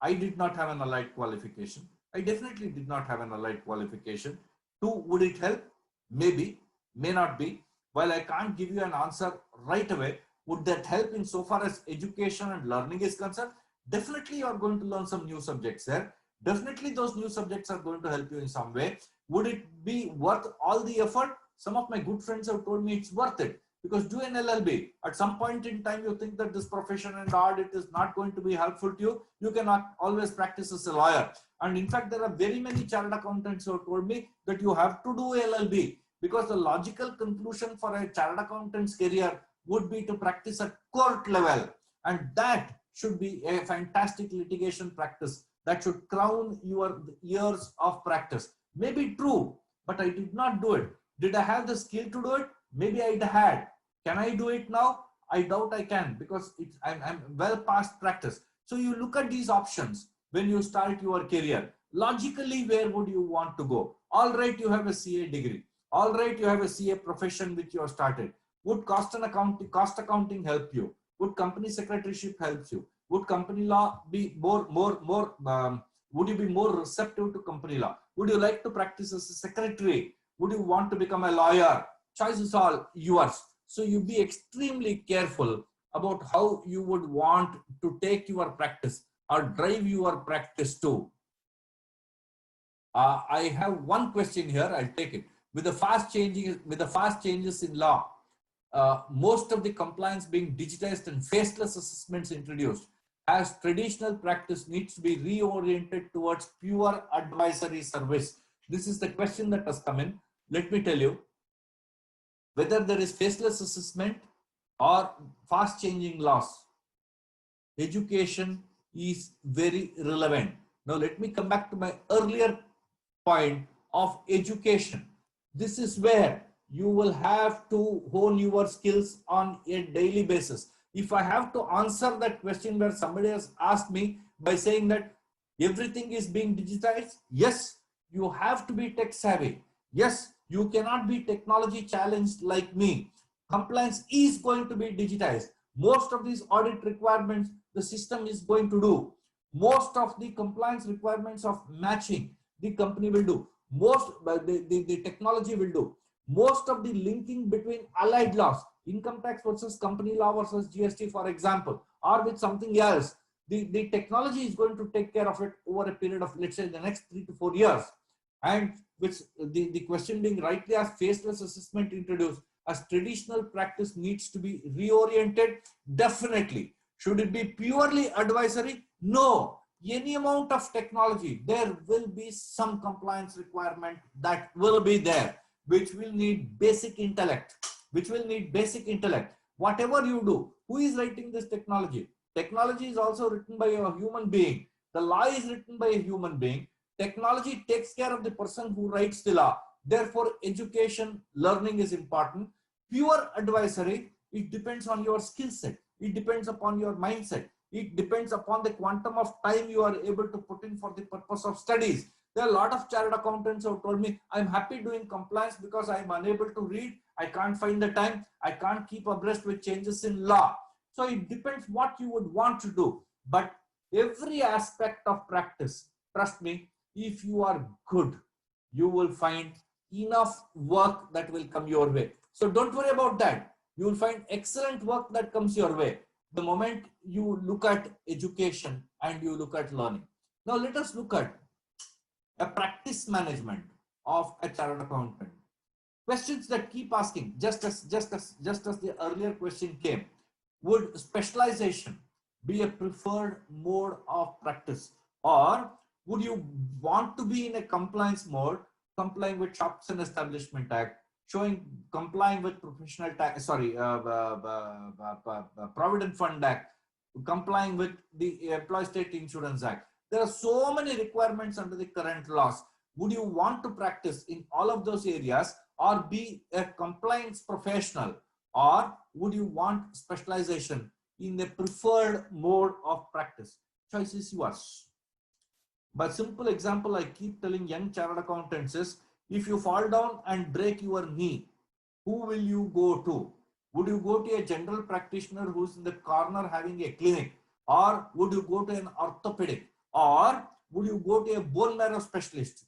B: I did not have an allied qualification. I definitely did not have an allied qualification. 2, would it help? Maybe, may not be. While I can't give you an answer right away, would that help in so far as education and learning is concerned? Definitely you are going to learn some new subjects there. Definitely those new subjects are going to help you in some way. Would it be worth all the effort? Some of my good friends have told me it's worth it, because do an LLB. At some point in time, you think that this profession and audit is not going to be helpful to you. You cannot always practice as a lawyer. And in fact, there are very many chartered accountants who have told me that you have to do LLB, because the logical conclusion for a chartered accountant's career would be to practice at court level. And that should be a fantastic litigation practice that should crown your years of practice. Maybe true, but I did not do it. Did I have the skill to do it? Maybe I had. Can I do it now? I doubt I can, because I'm well past practice. So you look at these options when you start your career. Logically, where would you want to go? All right, you have a CA degree. All right, you have a CA profession which you have started. Would cost accounting help you? Would company secretaryship help you? Would company law be would you be more receptive to company law? Would you like to practice as a secretary? Would you want to become a lawyer? Choice is all yours. So you be extremely careful about how you would want to take your practice or drive your practice to. I have one question here. I'll take it. With the fast changes in law, most of the compliance being digitized and faceless assessments introduced, as traditional practice needs to be reoriented towards pure advisory service. This is the question that has come in. Let me tell you, Whether there is faceless assessment or fast changing laws, education is very relevant. Now let me come back to my earlier point of education. This is where you will have to hone your skills on a daily basis. If I have to answer that question where somebody has asked me by saying that everything is being digitized, yes, you have to be tech savvy. Yes, you cannot be technology challenged like me. Compliance is going to be digitized. Most of these audit requirements, the system is going to do. Most of the compliance requirements of matching, the company will do. Most the technology will do. Most of the linking between allied laws, income tax versus company law versus GST, for example, or with something else, the technology is going to take care of it over a period of, let's say, the next 3 to 4 years. And which the question being rightly asked, faceless assessment introduced as traditional practice needs to be reoriented. Definitely. Should it be purely advisory? No. Any amount of technology, there will be some compliance requirement that will be there, which will need basic intellect, Whatever you do, who is writing this technology? Technology is also written by a human being. The law is written by a human being. Technology takes care of the person who writes the law. Therefore, education, learning is important. Pure advisory, it depends on your skill set. It depends upon your mindset. It depends upon the quantum of time you are able to put in for the purpose of studies. There are a lot of chartered accountants who have told me, I'm happy doing compliance because I'm unable to read. I can't find the time. I can't keep abreast with changes in law. So it depends what you would want to do. But every aspect of practice, trust me, if you are good, you will find enough work that will come your way. So don't worry about that. You will find excellent work that comes your way the moment you look at education and you look at learning. Now let us look at a practice management of a chartered accountant. Questions that keep asking, just as the earlier question came, would specialization be a preferred mode of practice, or would you want to be in a compliance mode, complying with Shops and Establishment Act, complying with Provident Fund Act, complying with the Employee State Insurance Act? There are so many requirements under the current laws. Would you want to practice in all of those areas or be a compliance professional, or would you want specialization in the preferred mode of practice? Choice is yours. By simple example, I keep telling young chartered accountants is, if you fall down and break your knee, who will you go to? Would you go to a general practitioner who's in the corner having a clinic, or would you go to an orthopedic, or would you go to a bone marrow specialist,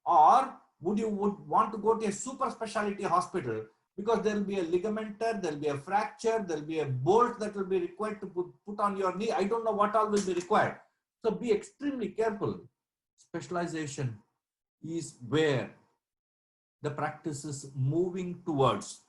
B: or would you want to go to a super specialty hospital because there will be a ligament tear, there will be a fracture, there will be a bolt that will be required to put on your knee. I don't know what all will be required. So be extremely careful. Specialization is where the practice is moving towards,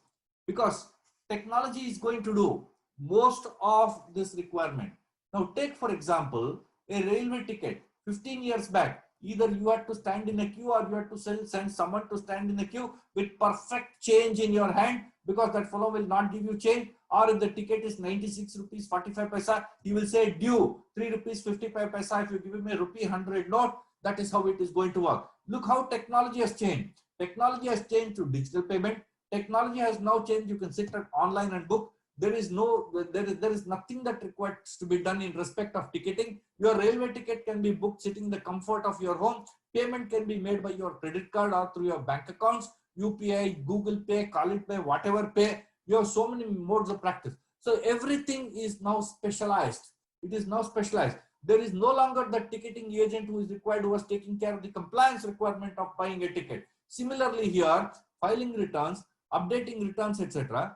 B: because technology is going to do most of this requirement. Now take for example a railway ticket. 15 years back, either you had to stand in a queue or you had to send someone to stand in a queue with perfect change in your hand, because that fellow will not give you change. Or if the ticket is 96 rupees 45 paisa, he will say due 3 rupees 55 paisa if you give him a rupee 100 note. That is how it is going to work. Look how technology has changed. Technology has changed to digital payment. Technology has now changed. You can sit online and book. There is nothing that requires to be done in respect of ticketing. Your railway ticket can be booked sitting in the comfort of your home. Payment can be made by your credit card or through your bank accounts, UPI, Google Pay, Call It Pay, whatever pay. You have so many modes of practice. So everything is now specialized. It is now specialized. There is no longer the ticketing agent who is required, who was taking care of the compliance requirement of buying a ticket. Similarly here, filing returns, updating returns, etc.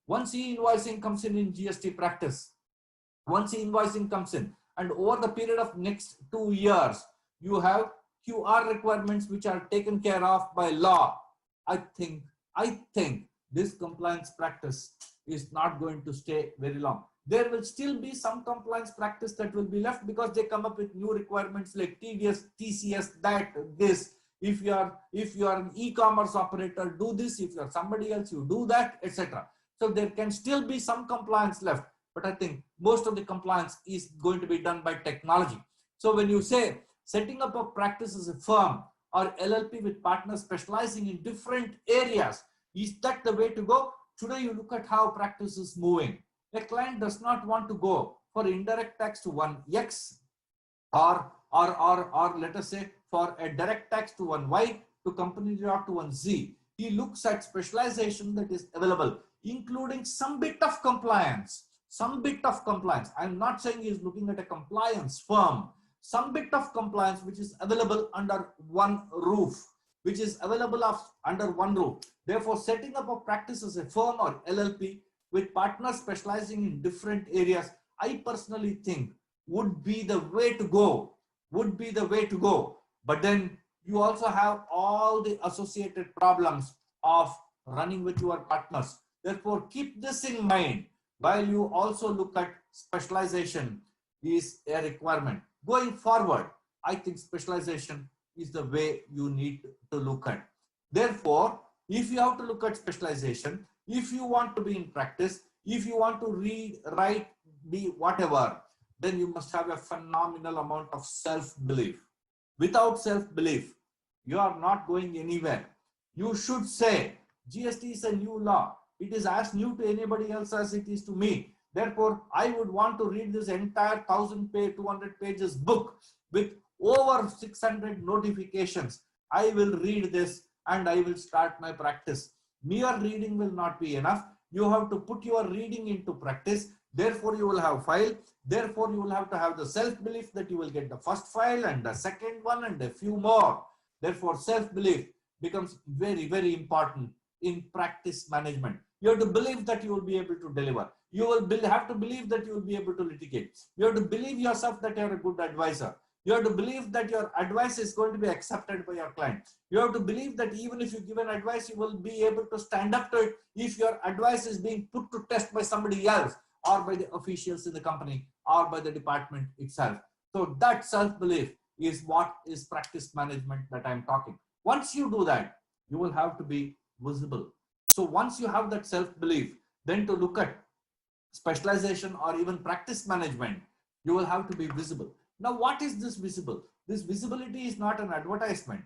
B: Once e-invoicing comes in GST practice, and over the period of next 2 years, you have QR requirements which are taken care of by law. I think this compliance practice is not going to stay very long. There will still be some compliance practice that will be left because they come up with new requirements like TDS, TCS, that, this. If you are an e-commerce operator, do this. If you are somebody else, you do that, etc. So there can still be some compliance left, but I think most of the compliance is going to be done by technology. So when you say setting up a practice as a firm or LLP with partners specializing in different areas, is that the way to go? Today, you look at how practice is moving. A client does not want to go for indirect tax to one X or let us say for a direct tax to one Y, to company law to one Z. He looks at specialization that is available, including some bit of compliance. Some bit of compliance. I'm not saying he's looking at a compliance firm. Some bit of compliance which is available under one roof, under one roof. Therefore, setting up a practice as a firm or LLP with partners specializing in different areas, I personally think would be the way to go. But then you also have all the associated problems of running with your partners. Therefore, keep this in mind while you also look at specialization is a requirement. Going forward, I think specialization is the way you need to look at. Therefore, if you have to look at specialization, if you want to be in practice, if you want to read, write, be whatever, then you must have a phenomenal amount of self-belief. Without self-belief, you are not going anywhere. You should say, GST is a new law. It is as new to anybody else as it is to me. Therefore, I would want to read this entire 1000-page, 200 pages book with over 600 notifications. I will read this and I will start my practice. Mere reading will not be enough. You have to put your reading into practice. Therefore, you will have file. Therefore, you will have to have the self-belief that you will get the first file and the second one and a few more. Therefore, self-belief becomes very, very important in practice management. You have to believe that you will be able to deliver. You will have to believe that you will be able to litigate. You have to believe yourself that you are a good advisor. You have to believe that your advice is going to be accepted by your client. You have to believe that even if you give an advice, you will be able to stand up to it if your advice is being put to test by somebody else or by the officials in the company or by the department itself. So that self-belief is what is practice management that I'm talking. Once you do that, you will have to be visible. So once you have that self-belief, then to look at specialization or even practice management, you will have to be visible. Now, what is this visible? This visibility is not an advertisement.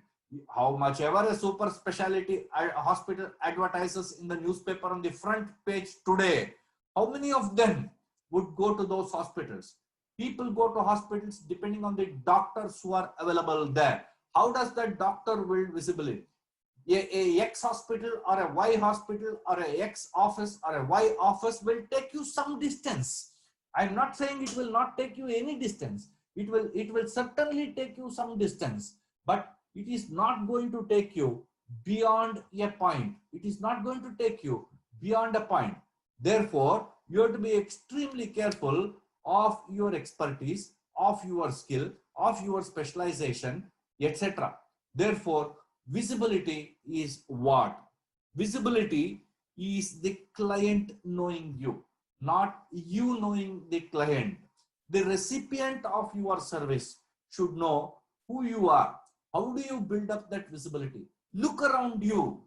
B: How much ever a super specialty hospital advertises in the newspaper on the front page today, how many of them would go to those hospitals? People go to hospitals depending on the doctors who are available there. How does that doctor build visibility? A X hospital or a Y hospital or a X office or a Y office will take you some distance. I'm not saying it will not take you any distance. It will certainly take you some distance, but it is not going to take you beyond a point. It is not going to take you beyond a point. Therefore, you have to be extremely careful of your expertise, of your skill, of your specialization, etc. Therefore, visibility is what? Visibility is the client knowing you, not you knowing the client. The recipient of your service should know who you are. How do you build up that visibility? Look around you.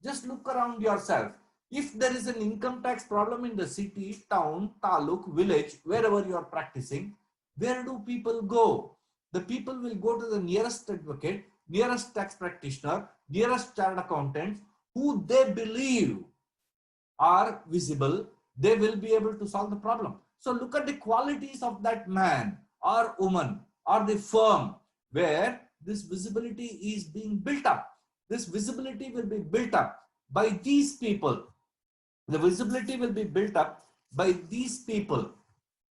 B: Just look around yourself. If there is an income tax problem in the city, town, taluk, village, wherever you are practicing, where do people go? The people will go to the nearest advocate, nearest tax practitioner, nearest chartered accountant, who they believe are visible. They will be able to solve the problem. So look at the qualities of that man or woman or the firm where this visibility is being built up. This visibility will be built up by these people. The visibility will be built up by these people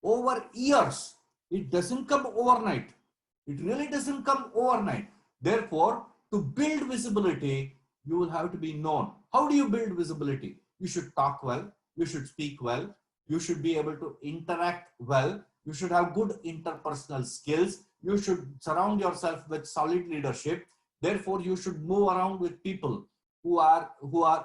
B: over years. It doesn't come overnight. It really doesn't come overnight. Therefore, to build visibility, you will have to be known. How do you build visibility? You should talk well. You should speak well. You should be able to interact well. You should have good interpersonal skills. You should surround yourself with solid leadership. Therefore, you should move around with people who are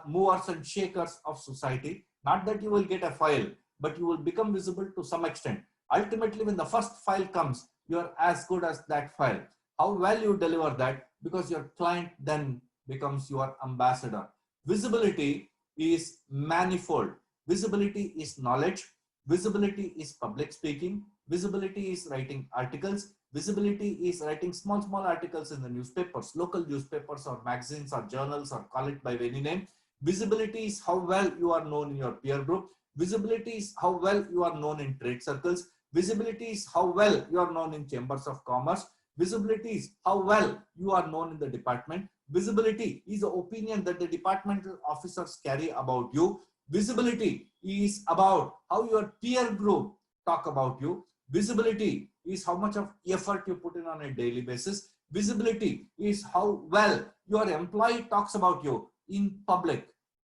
B: movers and shakers of society. Not that you will get a file, but you will become visible to some extent. Ultimately, when the first file comes, you are as good as that file. How well you deliver that because your client then becomes your ambassador. Visibility is manifold. Visibility is knowledge. Visibility is public speaking. Visibility is writing articles. Visibility is writing small, small articles in the newspapers, local newspapers or magazines or journals, or call it by any name. Visibility is how well you are known in your peer group. Visibility is how well you are known in trade circles. Visibility is how well you are known in chambers of commerce. Visibility is how well you are known in the department. Visibility is the opinion that the departmental officers carry about you. Visibility is about how your peer group talk about you. Visibility is how much of effort you put in on a daily basis. Visibility is how well your employee talks about you in public.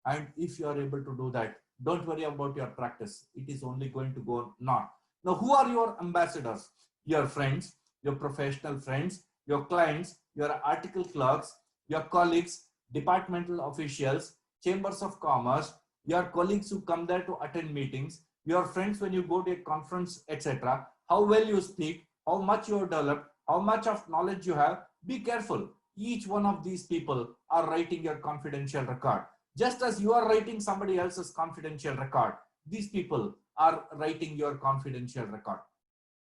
B: And if you are able to do that, don't worry about your practice. It is only going to go north. Now, who are your ambassadors? Your friends, your professional friends, your clients, your article clerks, your colleagues, departmental officials, chambers of commerce, your colleagues who come there to attend meetings, your friends when you go to a conference, etc. How well you speak, how much you have developed, how much of knowledge you have. Be careful. Each one of these people are writing your confidential record. Just as you are writing somebody else's confidential record, these people are writing your confidential record.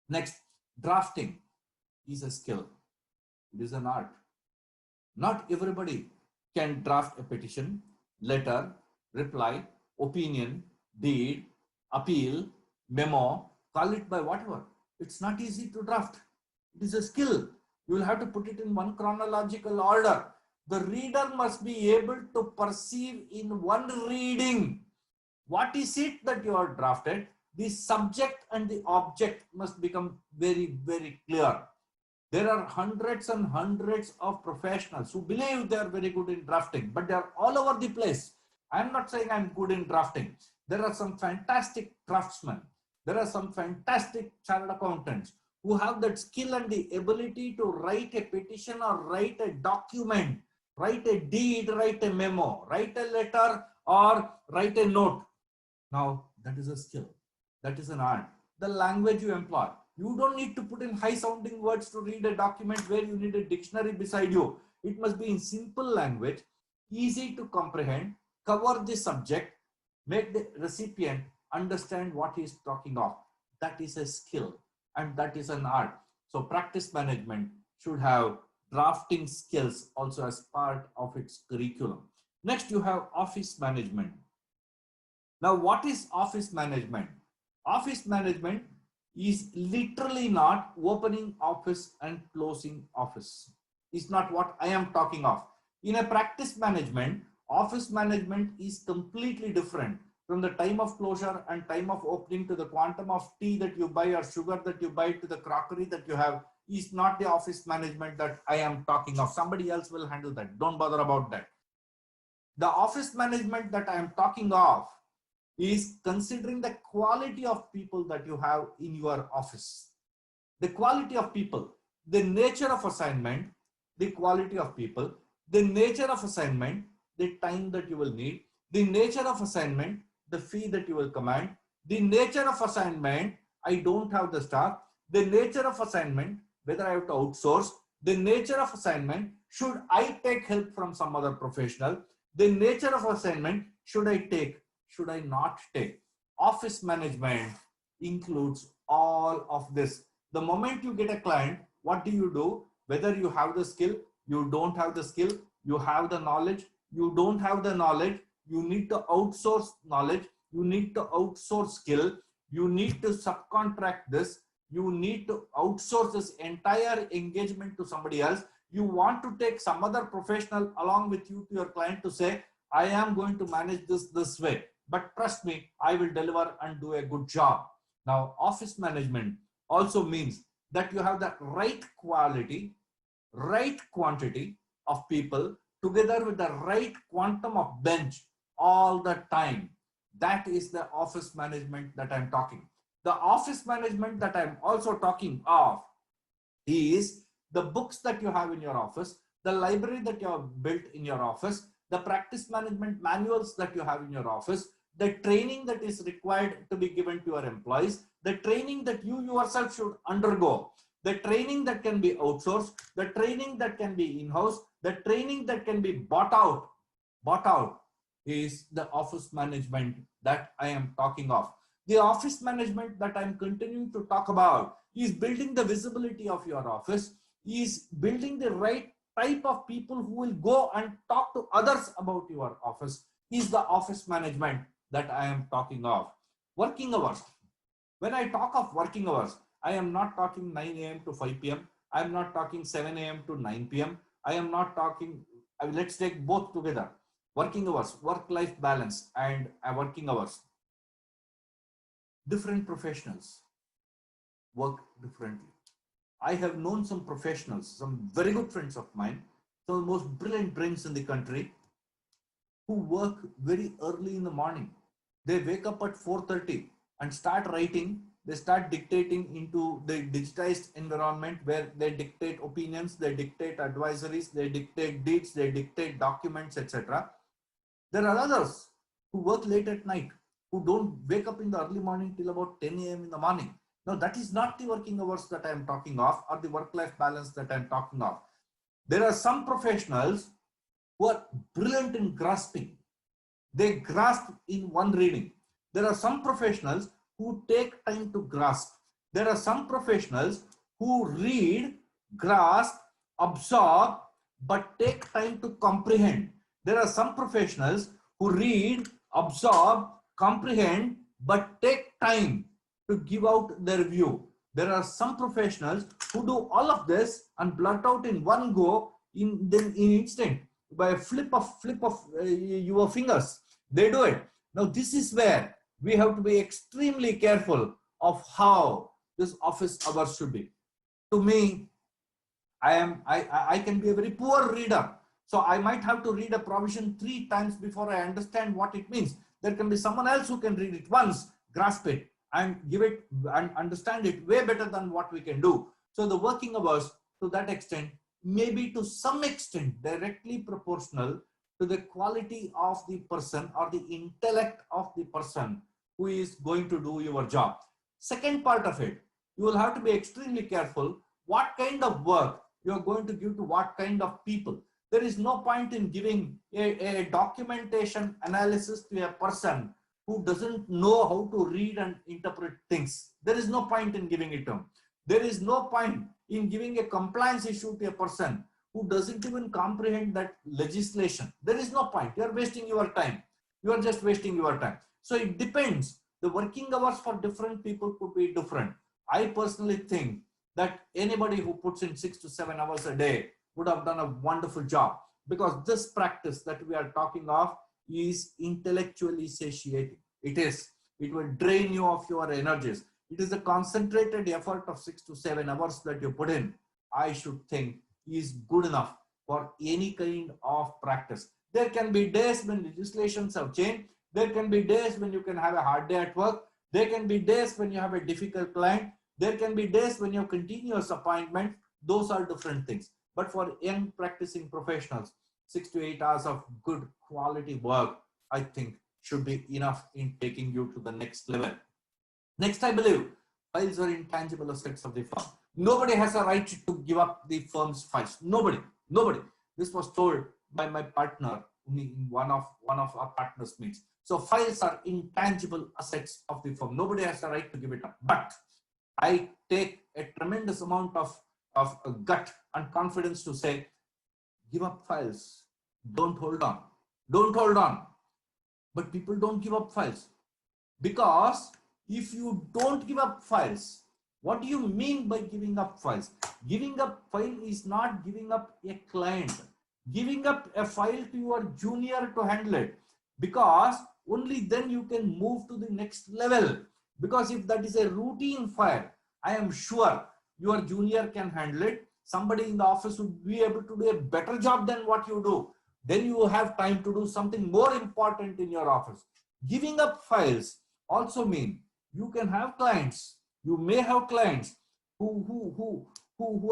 B: Next, drafting is a skill. It is an art. Not everybody can draft a petition, letter, reply, opinion, deed, appeal, memo, call it by whatever. It's not easy to draft. It is a skill. You will have to put it in one chronological order. The reader must be able to perceive in one reading what is it that you are drafted. The subject and the object must become very, very clear. There are hundreds and hundreds of professionals who believe they are very good in drafting, but they are all over the place. I'm not saying I'm good in drafting. There are some fantastic craftsmen. There are some fantastic chartered accountants who have that skill and the ability to write a petition or write a document, write a deed, write a memo, write a letter, or write a note. Now, that is a skill. That is an art. The language you employ. You don't need to put in high sounding words to read a document where you need a dictionary beside you. It must be in simple language, easy to comprehend, cover the subject, make the recipient understand what he is talking of. That is a skill and that is an art. So practice management should have drafting skills also as part of its curriculum. Next, you have office management. Now, what is office management? Office management is literally not opening office and closing office. It's not what I am talking of. In a practice management, office management is completely different from the time of closure and time of opening to the quantum of tea that you buy or sugar that you buy to the crockery that you have is not the office management that I am talking of. Somebody else will handle that. Don't bother about that. The office management that I am talking of is considering the quality of people that you have in your office. The quality of people, the nature of assignment, the quality of people, the nature of assignment, the time that you will need, the nature of assignment, the fee that you will command, the nature of assignment, I don't have the staff, the nature of assignment, whether I have to outsource, the nature of assignment, should I take help from some other professional, the nature of assignment, should I take, should I not take. Office management includes all of this. The moment you get a client, what do? Whether you have the skill, you don't have the skill, you have the knowledge, you don't have the knowledge, you need to outsource knowledge, you need to outsource skill, you need to subcontract this, you need to outsource this entire engagement to somebody else. You want to take some other professional along with you to your client to say, I am going to manage this way, but trust me, I will deliver and do a good job. Now, office management also means that you have the right quality, right quantity of people together with the right quantum of bench all the time. That is the office management that I'm talking. The office management that I'm also talking of is the books that you have in your office, the library that you have built in your office, the practice management manuals that you have in your office, the training that is required to be given to your employees, the training that you yourself should undergo. the training that can be outsourced, the training that can be in-house, the training that can be bought out is the office management that I am talking of. The office management that I'm continuing to talk about is building the visibility of your office, is building the right type of people who will go and talk to others about your office, is the office management that I am talking of. Working hours. When I talk of working hours, I am not talking 9 a.m. to 5 p.m. I am not talking 7 a.m. to 9 p.m. I am not talking, let's take both together. Working hours, work-life balance, and working hours. Different professionals work differently. I have known some professionals, some very good friends of mine, some of the most brilliant brains in the country, who work very early in the morning. They wake up at 4:30 and start writing. They start dictating into the digitized environment where they dictate opinions, they dictate advisories, they dictate deeds, they dictate documents, etc. There are others who work late at night, who don't wake up in the early morning till about 10 a.m. in the morning. Now, that is not the working hours that I am talking of, or the work-life balance that I am talking of. There are some professionals who are brilliant in grasping. They grasp in one reading. There are some professionals who take time to grasp. There are some professionals who read, grasp, absorb, but take time to comprehend. There are some professionals who read, absorb, comprehend, but take time to give out their view. There are some professionals who do all of this and blurt out in one go in instant by a flip of your fingers. They do it. Now, this is where we have to be extremely careful of how this office hours should be. To me, I can be a very poor reader. So I might have to read a provision 3 times before I understand what it means. There can be someone else who can read it once, grasp it, and give it and understand it way better than what we can do. So the working hours, to that extent, may be to some extent directly proportional to the quality of the person or the intellect of the person who is going to do your job. Second part of it, you will have to be extremely careful what kind of work you are going to give to what kind of people. There is no point in giving a documentation analysis to a person who doesn't know how to read and interpret things. There is no point in giving it to him. There is no point in giving a compliance issue to a person who doesn't even comprehend that legislation. There is no point. You are wasting your time. You are just wasting your time. So it depends. The working hours for different people could be different. I personally think that anybody who puts in 6 to 7 hours a day would have done a wonderful job, because this practice that we are talking of is intellectually satiating. It is. It will drain you of your energies. It is a concentrated effort of 6 to 7 hours that you put in, I should think, is good enough for any kind of practice. There can be days when legislations have changed. There can be days when you can have a hard day at work. There can be days when you have a difficult client. There can be days when you have continuous appointment. Those are different things. But for young practicing professionals, 6 to 8 hours of good quality work, I think, should be enough in taking you to the next level. Next, I believe, files are intangible assets of the firm. Nobody has a right to give up the firm's files. Nobody. This was told by my partner in one of our partners' meets. So files are intangible assets of the firm. Nobody has a right to give it up. But I take a tremendous amount of gut and confidence to say, give up files. Don't hold on. Don't hold on. But people don't give up files. Because if you don't give up files, what do you mean by giving up files? Giving up file is not giving up a client. Giving up a file to your junior to handle it. Because only then you can move to the next level. Because if that is a routine file, I am sure your junior can handle it. Somebody in the office would be able to do a better job than what you do. Then you have time to do something more important in your office. Giving up files also means you can have clients. You may have clients who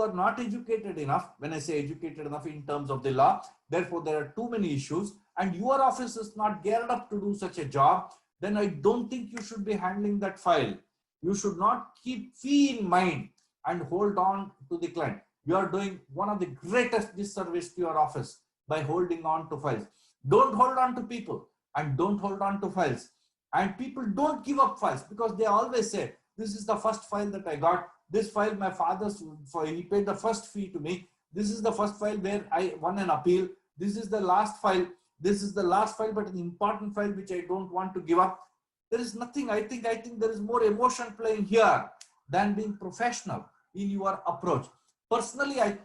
B: are not educated enough. When I say educated enough in terms of the law, therefore there are too many issues, and your office is not geared up to do such a job, then I don't think you should be handling that file. You should not keep fee in mind and hold on to the client. You are doing one of the greatest disservice to your office by holding on to files. Don't hold on to people and don't hold on to files. And people don't give up files because they always say, this is the first file that I got. This file, my father's, he paid the first fee to me. This is the first file where I won an appeal. This is the last file. This is the last file, but an important file which I don't want to give up. There is nothing. I think there is more emotion playing here than being professional in your approach. Personally, I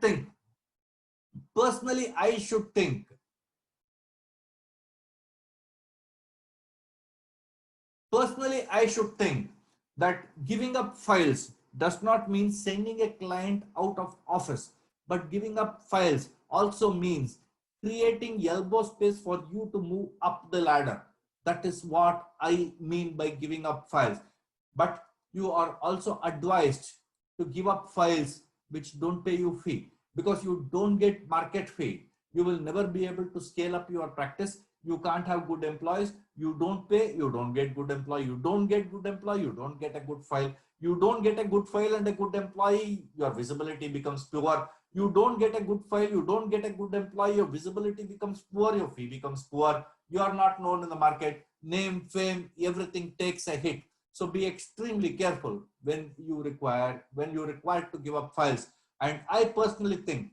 B: should think that giving up files does not mean sending a client out of office, but giving up files also means creating elbow space for you to move up the ladder. That is what I mean by giving up files. But you are also advised to give up files which don't pay you fee, because you don't get market fee. You will never be able to scale up your practice. You can't have good employees. You don't pay, you don't get good employee. You don't get good employee, you don't get a good file. You don't get a good file and a good employee, your visibility becomes poor. You don't get a good file, you don't get a good employee, your visibility becomes poor, your fee becomes poor. You are not known in the market. Name, fame, everything takes a hit. So be extremely careful when you require to give up files. And I personally think,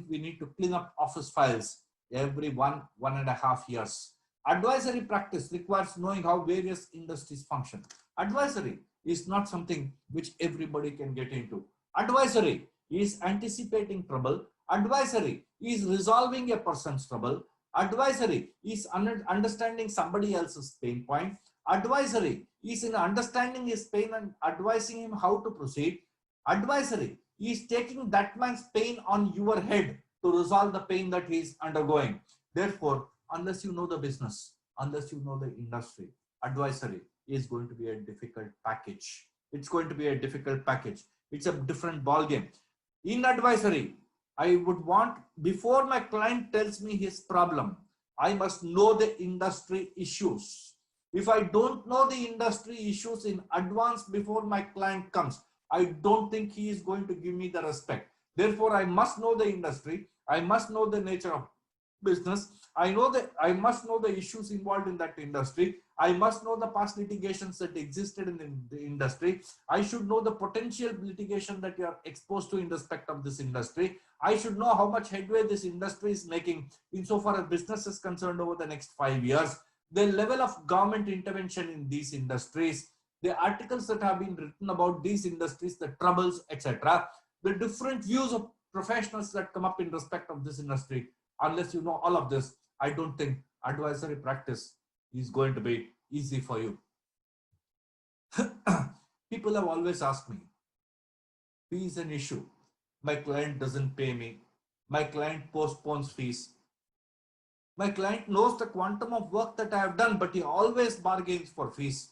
B: we need to clean up office files every 1.5 years. Advisory practice requires knowing how various industries function. Advisory is not something which everybody can get into. Advisory is anticipating trouble. Advisory is resolving a person's trouble. Advisory is understanding somebody else's pain point. Advisory is in understanding his pain and advising him how to proceed. Advisory is taking that man's pain on your head to resolve the pain that he is undergoing. Therefore, unless you know the business, unless you know the industry, advisory is going to be a difficult package. It's going to be a difficult package. It's a different ball game. In advisory, I would want, before my client tells me his problem, I must know the industry issues. If I don't know the industry issues in advance before my client comes, I don't think he is going to give me the respect. Therefore, I must know the industry. I must know the nature of business. I must know the issues involved in that industry. I must know the past litigations that existed in the industry. I should know the potential litigation that you are exposed to in respect of this industry. I should know how much headway this industry is making insofar as business is concerned over the next 5 years. The level of government intervention in these industries, the articles that have been written about these industries, the troubles, etc., the different views of professionals that come up in respect of this industry. Unless you know all of this, I don't think advisory practice is going to be easy for you. People have always asked me, fee is an issue. My client doesn't pay me. My client postpones fees. My client knows the quantum of work that I have done, but he always bargains for fees.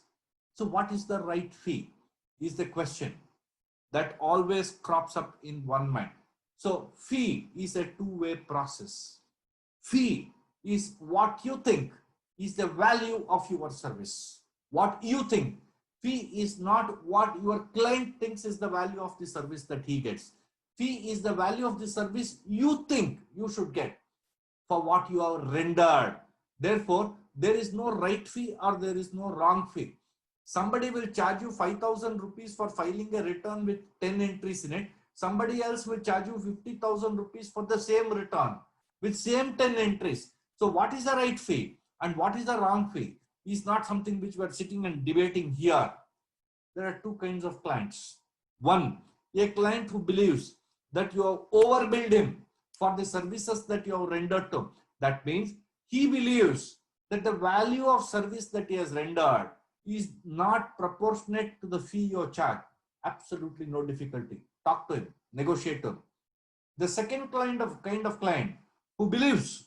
B: So what is the right fee is the question that always crops up in one mind. So fee is a two-way process. Fee is what you think is the value of your service. What you think. Fee is not what your client thinks is the value of the service that he gets. Fee is the value of the service you think you should get for what you have rendered. Therefore, there is no right fee or there is no wrong fee. Somebody will charge you 5,000 rupees for filing a return with 10 entries in it. Somebody else will charge you 50,000 rupees for the same return with same 10 entries. So what is the right fee and what is the wrong fee is not something which we are sitting and debating here. There are two kinds of clients. One, a client who believes that you have overbilled him for the services that you have rendered to. That means he believes that the value of service that he has rendered is not proportionate to the fee you charge. Absolutely no difficulty. Talk to him, negotiate to him. The second kind of client who believes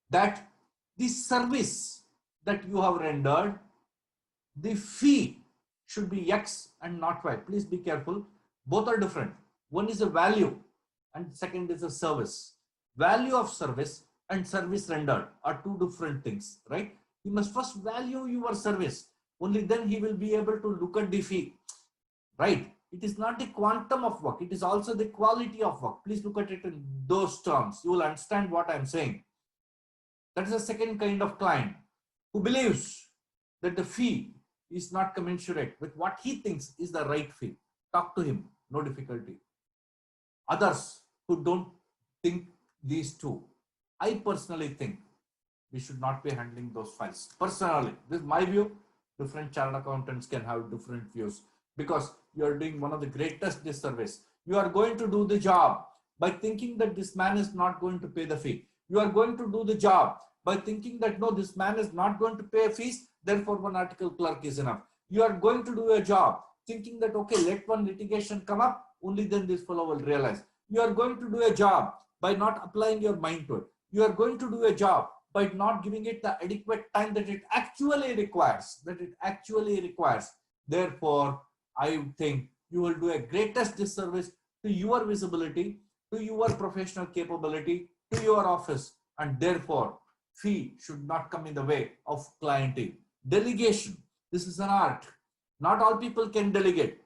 B: that the service that you have rendered, the fee should be X and not Y. Please be careful. Both are different. One is a value and second is a service. Value of service and service rendered are two different things, right? He must first value your service. Only then he will be able to look at the fee, right? It is not the quantum of work. It is also the quality of work. Please look at it in those terms. You will understand what I'm saying. That is the second kind of client who believes that the fee is not commensurate with what he thinks is the right fee. Talk to him, no difficulty. Others who don't think these two, I personally think we should not be handling those files. Personally, this is my view. Different chartered accountants can have different views, because you are doing one of the greatest disservice. You are going to do the job by thinking that this man is not going to pay the fee. You are going to do the job by thinking that no, this man is not going to pay fees, therefore one article clerk is enough. You are going to do a job thinking that, okay, let one litigation come up, only then this fellow will realize. You are going to do a job by not applying your mind to it. You are going to do a job by not giving it the adequate time that it actually requires, Therefore, I think you will do a greatest disservice to your visibility, to your professional capability, to your office, and therefore fee should not come in the way of clienting. Delegation. This is an art. Not all people can delegate.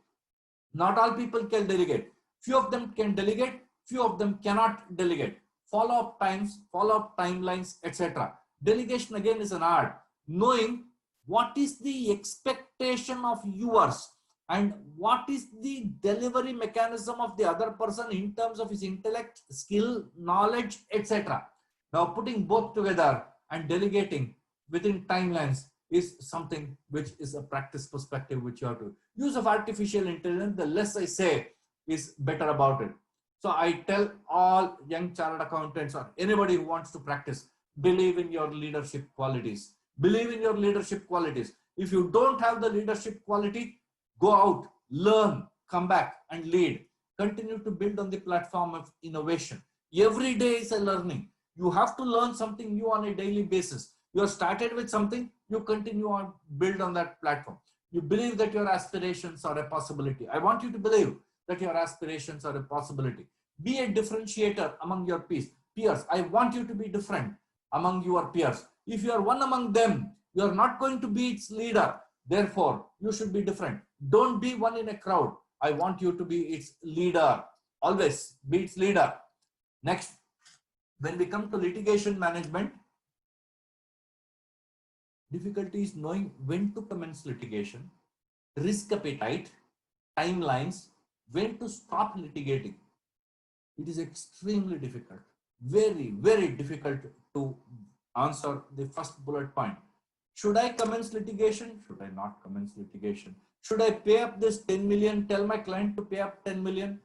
B: Not all people can delegate. Few of them can delegate. Few of them cannot delegate. Follow-up times, follow-up timelines, etc. Delegation again is an art. Knowing what is the expectation of yours and what is the delivery mechanism of the other person in terms of his intellect, skill, knowledge, etc. Now putting both together and delegating within timelines is something which is a practice perspective which you have to. Use of artificial intelligence, the less I say is better about it. So I tell all young chartered accountants or anybody who wants to practice, believe in your leadership qualities. Believe in your leadership qualities. If you don't have the leadership quality, go out, learn, come back and lead. Continue to build on the platform of innovation. Every day is a learning. You have to learn something new on a daily basis. You have started with something, you continue on, build on that platform. You believe that your aspirations are a possibility. I want you to believe that your aspirations are a possibility. Be a differentiator among your peers. I want you to be different among your peers. If you are one among them, you are not going to be its leader. Therefore, you should be different. Don't be one in a crowd. I want you to be its leader. Always be its leader. Next, when we come to litigation management, difficulty is knowing when to commence litigation, risk appetite, timelines, when to stop litigating. It is extremely difficult, very, very difficult to answer the first bullet point. Should I commence litigation? Should I not commence litigation? Should I pay up this 10 million, tell my client to pay up 10 million?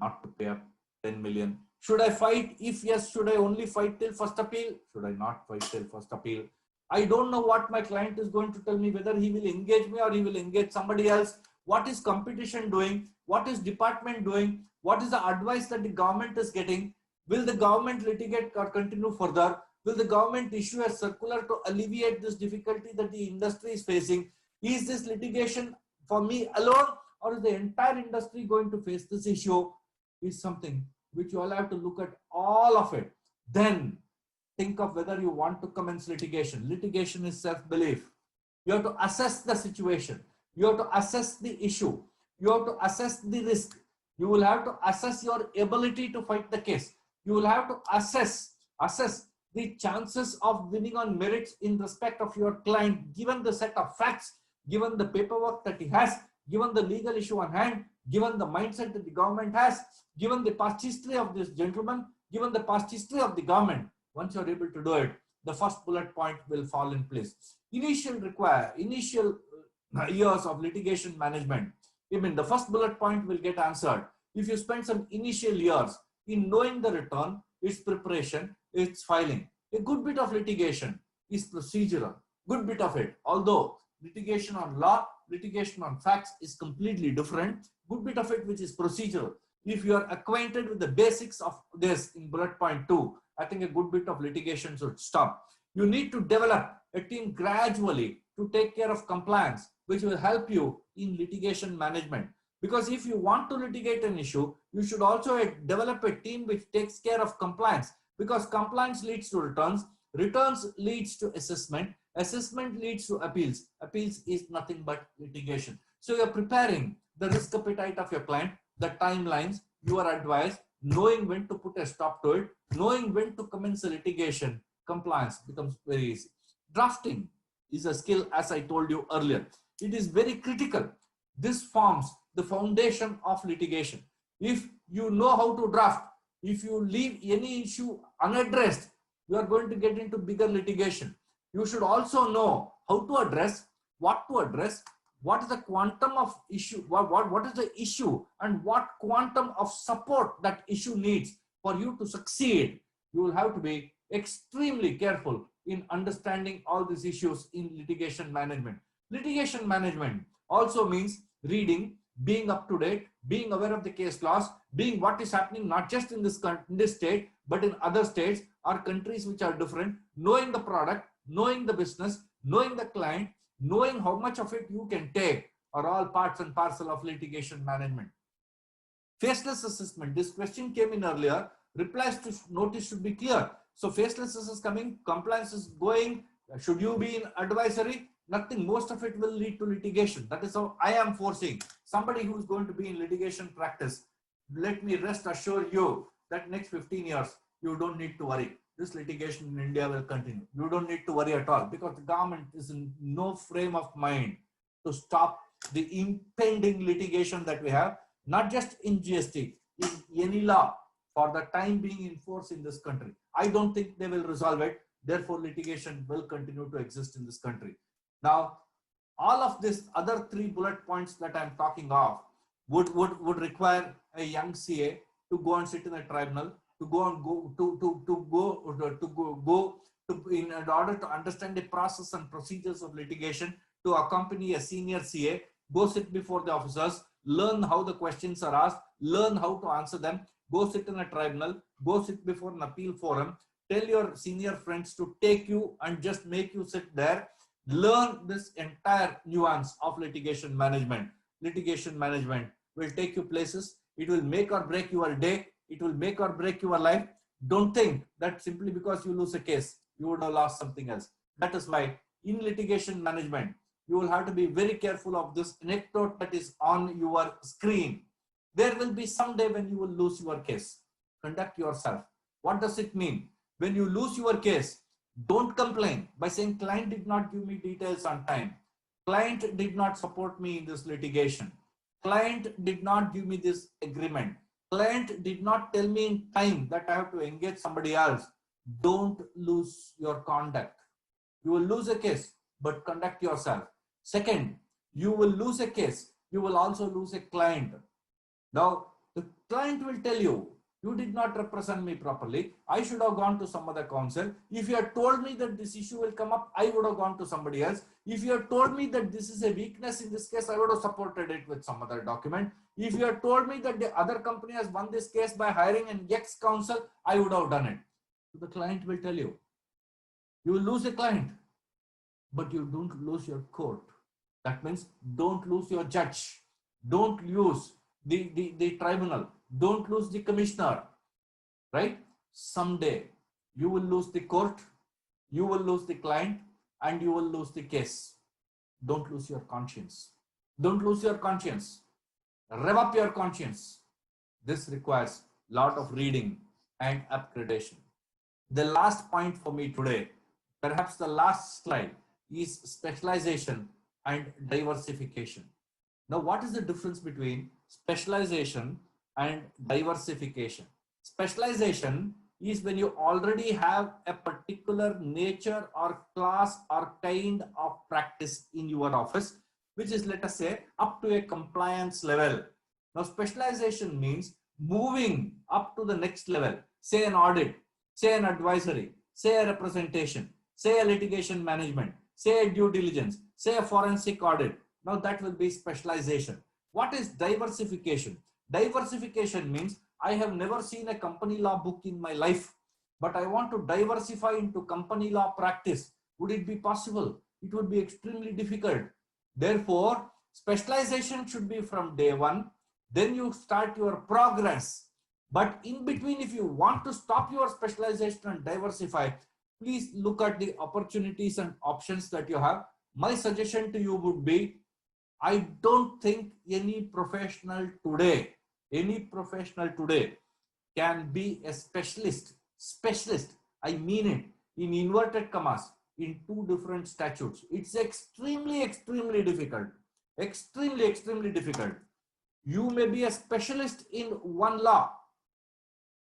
B: Not to pay up 10 million. Should I fight? If yes, should I only fight till first appeal? Should I not fight till first appeal? I don't know what my client is going to tell me, whether he will engage me or he will engage somebody else. What is competition doing? What is department doing? What is the advice that the government is getting? Will the government litigate or continue further? Will the government issue a circular to alleviate this difficulty that the industry is facing? Is this litigation for me alone, or is the entire industry going to face this issue? Is something which you all have to look at all of it. Then think of whether you want to commence litigation. Litigation is self-belief. You have to assess the situation. You have to assess the issue. You have to assess the risk. You will have to assess your ability to fight the case. You will have to assess the chances of winning on merits in respect of your client, given the set of facts, given the paperwork that he has, given the legal issue on hand, given the mindset that the government has, given the past history of this gentleman, given the past history of the government. Once you're able to do it, the first bullet point will fall in place. Initial years of litigation management, even the first bullet point will get answered. If you spend some initial years in knowing the return, its preparation, its filing, a good bit of litigation is procedural, good bit of it. Although litigation on law, litigation on facts is completely different, good bit of it which is procedural. If you are acquainted with the basics of this in bullet point 2, I think a good bit of litigation should stop. You need to develop a team gradually to take care of compliance, which will help you in litigation management. Because if you want to litigate an issue, you should also develop a team which takes care of compliance, because compliance leads to returns, returns leads to assessment, assessment leads to appeals, appeals is nothing but litigation. So you're preparing the risk appetite of your client, the timelines, your advice, knowing when to put a stop to it, knowing when to commence a litigation, compliance becomes very easy. Drafting is a skill, as I told you earlier. It is very critical. This forms the foundation of litigation. If you know how to draft, if you leave any issue unaddressed, you are going to get into bigger litigation. You should also know how to address, what to address, what is the quantum of issue, what is the issue, and what quantum of support that issue needs for you to succeed. You will have to be extremely careful in understanding all these issues in litigation management. Litigation management also means reading, being up to date, being aware of the case laws, being what is happening not just in this state, but in other states or countries which are different, knowing the product, knowing the business, knowing the client, knowing how much of it you can take, are all parts and parcel of litigation management. Faceless assessment. This question came in earlier. Replies to notice should be clear. So faceless is coming, compliance is going. Should you be in advisory? Nothing. Most of it will lead to litigation. That is how I am foreseeing. Somebody who is going to be in litigation practice, let me rest assure you that next 15 years, you don't need to worry. This litigation in India will continue. You don't need to worry at all, because the government is in no frame of mind to stop the impending litigation that we have, not just in GST, in any law for the time being in force in this country. I don't think they will resolve it. Therefore, litigation will continue to exist in this country. Now, all of this other 3 bullet points that I'm talking of would require a young CA to go and sit in a tribunal, to go in order to understand the process and procedures of litigation, to accompany a senior CA, go sit before the officers, learn how the questions are asked, learn how to answer them, go sit in a tribunal, go sit before an appeal forum, tell your senior friends to take you and just make you sit there, learn this entire nuance of litigation management. Litigation management will take you places. It will make or break your day. It will make or break your life. Don't think that simply because you lose a case, you would have lost something else. That is why in litigation management, you will have to be very careful of this anecdote that is on your screen. There will be some day when you will lose your case. Conduct yourself. What does it mean? When you lose your case, don't complain by saying client did not give me details on time. Client did not support me in this litigation. Client did not give me this agreement. Client did not tell me in time that I have to engage somebody else. Don't lose your conduct. You will lose a case, but conduct yourself. Second, you will lose a case. You will also lose a client. Now, the client will tell you, you did not represent me properly. I should have gone to some other counsel. If you had told me that this issue will come up, I would have gone to somebody else. If you had told me that this is a weakness in this case, I would have supported it with some other document. If you had told me that the other company has won this case by hiring an ex-counsel, I would have done it. So the client will tell you. You will lose a client, but you don't lose your court. That means don't lose your judge. Don't lose the tribunal. Don't lose the commissioner, right? Someday you will lose the court, you will lose the client, and you will lose the case. Don't lose your conscience. Don't lose your conscience. Rev up your conscience. This requires a lot of reading and upgradation. The last point for me today, perhaps the last slide, is specialization and diversification. Now, what is the difference between specialization and diversification? Specialization is when you already have a particular nature or class or kind of practice in your office, which is, let us say, up to a compliance level. Now, specialization means moving up to the next level, say an audit, say an advisory, say a representation, say a litigation management, say a due diligence, say a forensic audit. Now that will be specialization. What is diversification? Diversification means I have never seen a company law book in my life, but I want to diversify into company law practice. Would it be possible? It would be extremely difficult. Therefore, specialization should be from day one. Then you start your progress. But in between, if you want to stop your specialization and diversify, please look at the opportunities and options that you have. My suggestion to you would be I don't think any professional today can be a specialist, I mean it, in inverted commas, in two different statutes. It's extremely difficult. Extremely difficult. You may be a specialist in one law.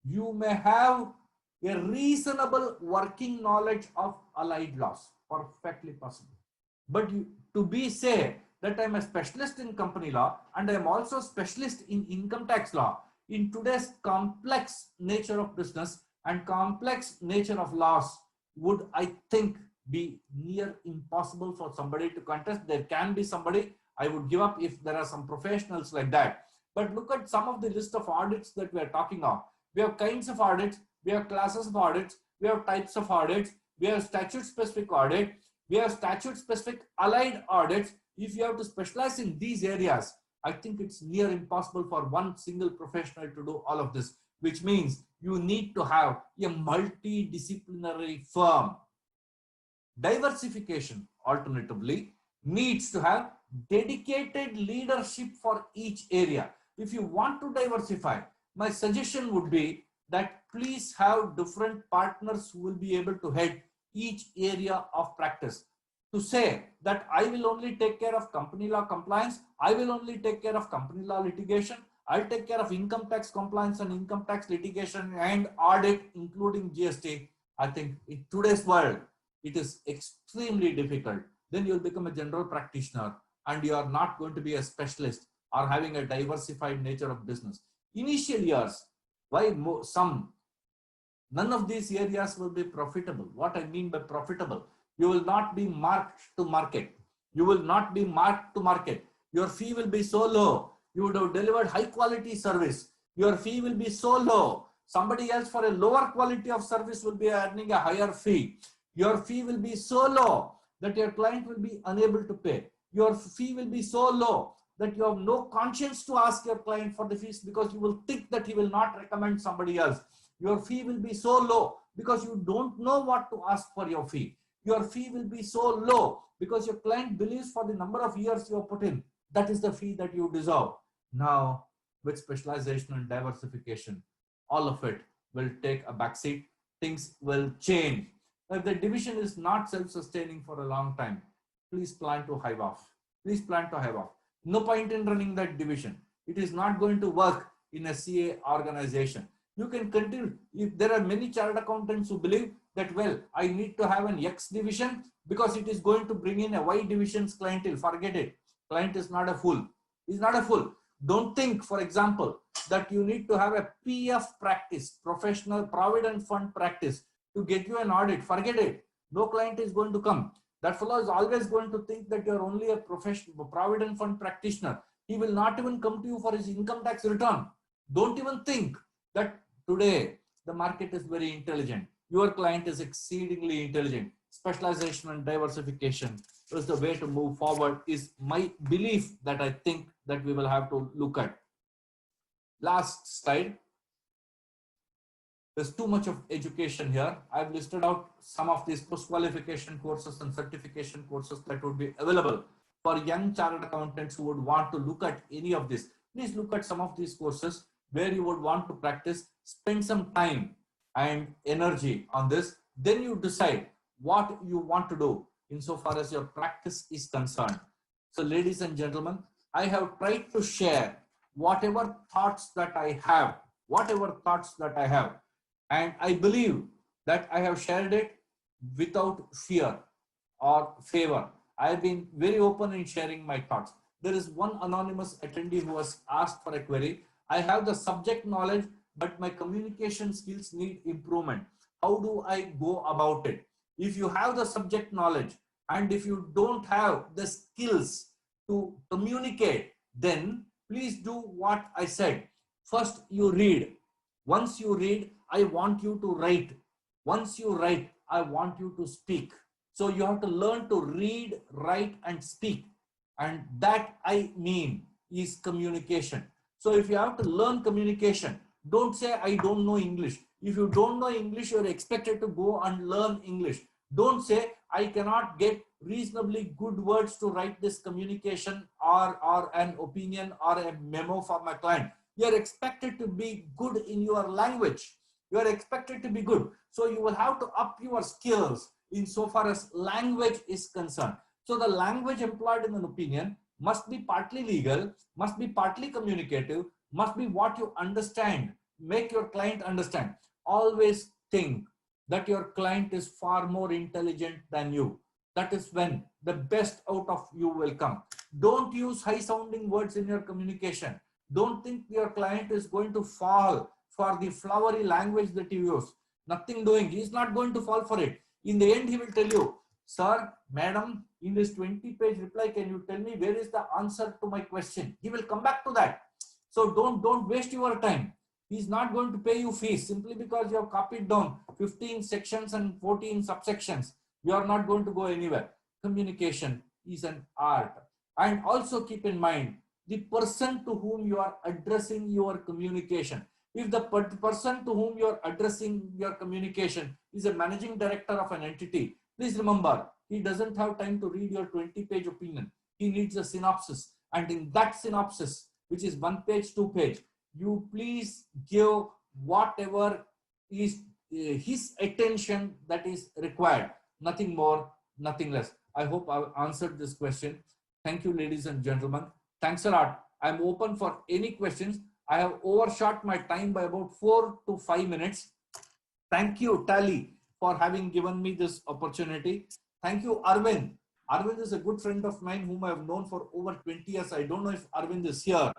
B: You may have a reasonable working knowledge of allied laws. Perfectly possible. But to be say that I'm a specialist in company law and I'm also a specialist in income tax law, in today's complex nature of business and complex nature of laws, would I think be near impossible for somebody to contest. There can be somebody, I would give up if there are some professionals like that. But look at some of the list of audits that we are talking of. We have kinds of audits, we have classes of audits, we have types of audits, we have statute specific audit, we have statute specific allied audits. If you have to specialize in these areas, I think it's near impossible for one single professional to do all of this, which means you need to have a multidisciplinary firm. Diversification, alternatively, needs to have dedicated leadership for each area. If you want to diversify, my suggestion would be that please have different partners who will be able to head each area of practice. To say that I will only take care of company law compliance, I will only take care of company law litigation, I'll take care of income tax compliance and income tax litigation and audit, including GST. I think in today's world, it is extremely difficult. Then you'll become a general practitioner and you are not going to be a specialist or having a diversified nature of business. Initial years, none of these areas will be profitable. What I mean by profitable, you will not be marked to market. You will not be marked to market. Your fee will be so low. You would have delivered high quality service. Your fee will be so low. Somebody else for a lower quality of service will be earning a higher fee. Your fee will be so low that your client will be unable to pay. Your fee will be so low that you have no conscience to ask your client for the fees because you will think that he will not recommend somebody else. Your fee will be so low because you don't know what to ask for your fee. Your fee will be so low because your client believes for the number of years you have put in, that is the fee that you deserve. Now, with specialization and diversification, all of it will take a backseat. Things will change. If the division is not self-sustaining for a long time, please plan to hive off. Please plan to hive off. No point in running that division. It is not going to work in a CA organization. You can continue. If there are many chartered accountants who believe that, well, I need to have an X division because it is going to bring in a Y division's clientele. Forget it. Client is not a fool. He's not a fool. Don't think, for example, that you need to have a PF practice, professional provident fund practice, to get you an audit. Forget it. No client is going to come. That fellow is always going to think that you're only a professional provident fund practitioner. He will not even come to you for his income tax return. Don't even think that today the market is very intelligent. Your client is exceedingly intelligent. Specialization and diversification is the way to move forward, is my belief that I think that we will have to look at. Last slide. There's too much of education here. I've listed out some of these post-qualification courses and certification courses that would be available for young chartered accountants who would want to look at any of this. Please look at some of these courses where you would want to practice, spend some time and energy on this. Then you decide what you want to do insofar as your practice is concerned. So ladies and gentlemen, I have tried to share whatever thoughts that I have, and I believe that I have shared it without fear or favor. I have been very open in sharing my thoughts. There is one anonymous attendee who has asked for a query. I have the subject knowledge, but my communication skills need improvement. How do I go about it? If you have the subject knowledge and if you don't have the skills to communicate, then please do what I said. First, you read. Once you read, I want you to write. Once you write, I want you to speak. So you have to learn to read, write, and speak. And that I mean is communication. So if you have to learn communication, don't say, I don't know English. If you don't know English, you're expected to go and learn English. Don't say, I cannot get reasonably good words to write this communication or an opinion or a memo for my client. You are expected to be good in your language. You are expected to be good. So you will have to up your skills insofar as language is concerned. So the language employed in an opinion must be partly legal, must be partly communicative, must be what you understand, make your client understand. Always think that your client is far more intelligent than you. That is when the best out of you will come. Don't use high sounding words in your communication. Don't think your client is going to fall for the flowery language that you use. Nothing doing. He's not going to fall for it. In the end, he will tell you, sir, madam, in this 20-page reply, can you tell me where is the answer to my question? He will come back to that. So don't waste your time. He's not going to pay you fees simply because you have copied down 15 sections and 14 subsections. You are not going to go anywhere. Communication is an art. And also keep in mind the person to whom you are addressing your communication. If the person to whom you are addressing your communication is a managing director of an entity, please remember, he doesn't have time to read your 20-page opinion. He needs a synopsis. And in that synopsis, which is 1 page, 2 page, you please give whatever is his attention that is required. Nothing more, nothing less. I hope I've answered this question. Thank you, ladies and gentlemen. Thanks a lot. I'm open for any questions. I have overshot my time by about 4 to 5 minutes. Thank you, Tally, for having given me this opportunity. Thank you, Arvind. Arvind is a good friend of mine whom I have known for over 20 years. I don't know if Arvind is here.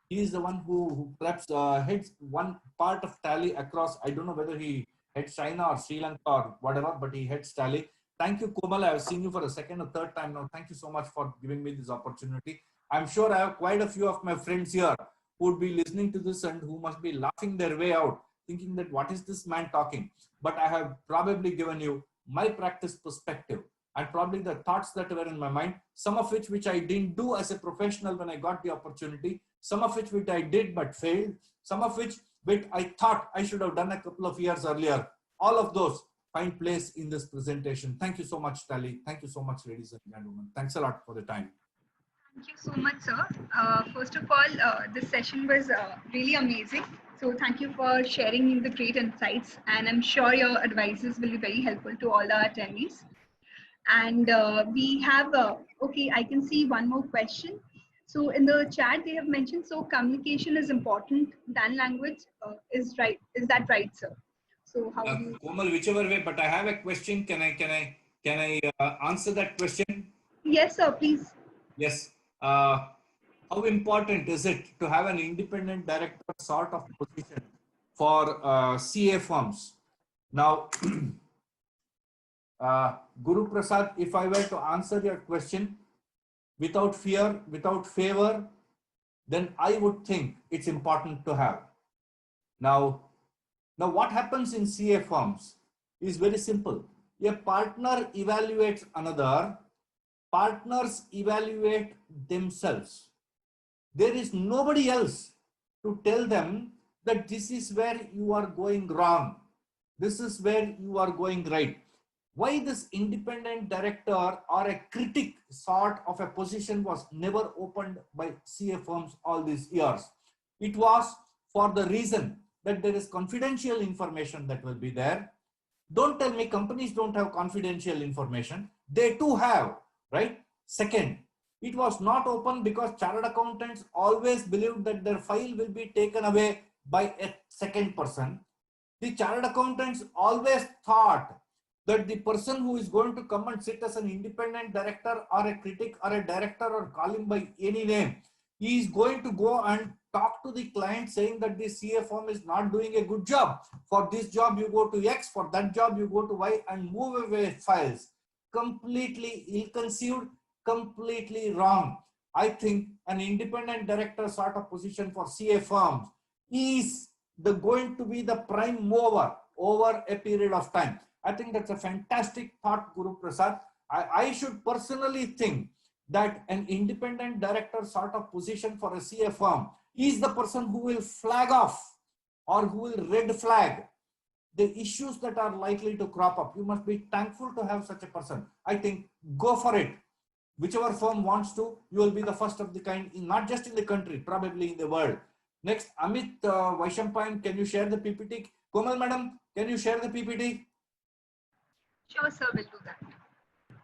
B: He is the one who perhaps heads one part of Tally across. I don't know whether he heads China or Sri Lanka or whatever, but he heads Tally. Thank you, Komal. I have seen you for a second or third time now. Thank you so much for giving me this opportunity. I'm sure I have quite a few of my friends here who would be listening to this and who must be laughing their way out, thinking that what is this man talking? But I have probably given you my practice perspective and probably the thoughts that were in my mind, some of which I didn't do as a professional when I got the opportunity, some of which I did but failed, some of which I thought I should have done a couple of years earlier. All of those find place in this presentation. Thank you so much, Tally. Thank you so much, ladies and gentlemen. Thanks a lot for the time.
A: Thank you so much, sir. First of all, this session was really amazing. So thank you for sharing the great insights, and I'm sure your advices will be very helpful to all our attendees. And we have, okay, I can see one more question. So in the chat, they have mentioned, so communication is important than language. Is that right, sir? So how do you...
B: Komal, whichever way, but I have a question. Can I answer that question?
A: Yes, sir, please.
B: Yes. How important is it to have an independent director sort of position for CA firms? Now, Guru Prasad, if I were to answer your question without fear, without favor, then I would think it's important to have. Now what happens in CA firms is very simple. A partner evaluates another, partners evaluate themselves. There is nobody else to tell them that this is where you are going wrong. This is where you are going right. Why this independent director or a critic sort of a position was never opened by CA firms all these years? It was for the reason that there is confidential information that will be there. Don't tell me companies don't have confidential information. They too have, right? Second, it was not open because chartered accountants always believed that their file will be taken away by a second person. The chartered accountants always thought that the person who is going to come and sit as an independent director or a critic or a director or call him by any name, he is going to go and talk to the client saying that the CA firm is not doing a good job. For this job, you go to X, for that job, you go to Y and move away files. Completely ill-conceived, completely wrong. I think an independent director sort of position for CA firms is going to be the prime mover over a period of time. I think that's a fantastic thought, Guru Prasad. I should personally think that an independent director sort of position for a CA firm is the person who will flag off or who will red flag the issues that are likely to crop up. You must be thankful to have such a person. I think go for it. Whichever firm wants to, you will be the first of the kind, not just in the country, probably in the world. Next, Amit Vaishampayan, can you share the PPT? Komal madam, can you share the PPT?
A: Sure, sir, we'll do that.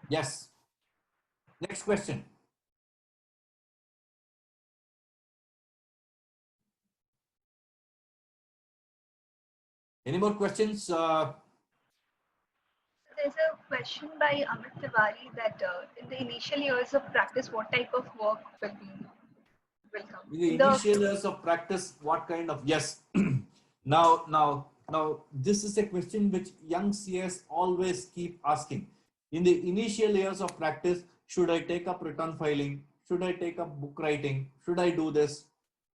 B: Yes. Next question. Any more questions?
A: There's a question by Amit Tiwari that in the initial years of practice, what type of work will come?
B: In the initial years of practice, what kind of, yes. Now, this is a question which young CS always keep asking. In the initial years of practice, should I take up return filing? Should I take up book writing? Should I do this?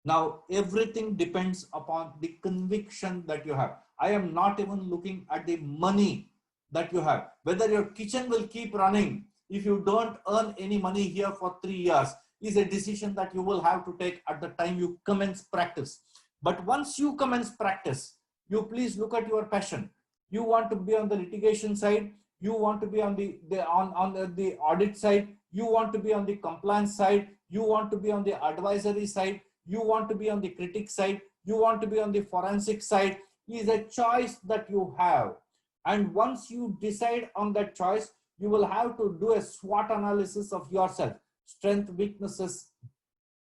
B: Now, everything depends upon the conviction that you have. I am not even looking at the money that you have. Whether your kitchen will keep running if you don't earn any money here for 3 years is a decision that you will have to take at the time you commence practice. But once you commence practice, you please look at your passion. You want to be on the litigation side. You want to be on the audit side. You want to be on the compliance side. You want to be on the advisory side. You want to be on the critic side. You want to be on the forensic side. Is a choice that you have. And once you decide on that choice, you will have to do a SWOT analysis of yourself. Strength, weaknesses,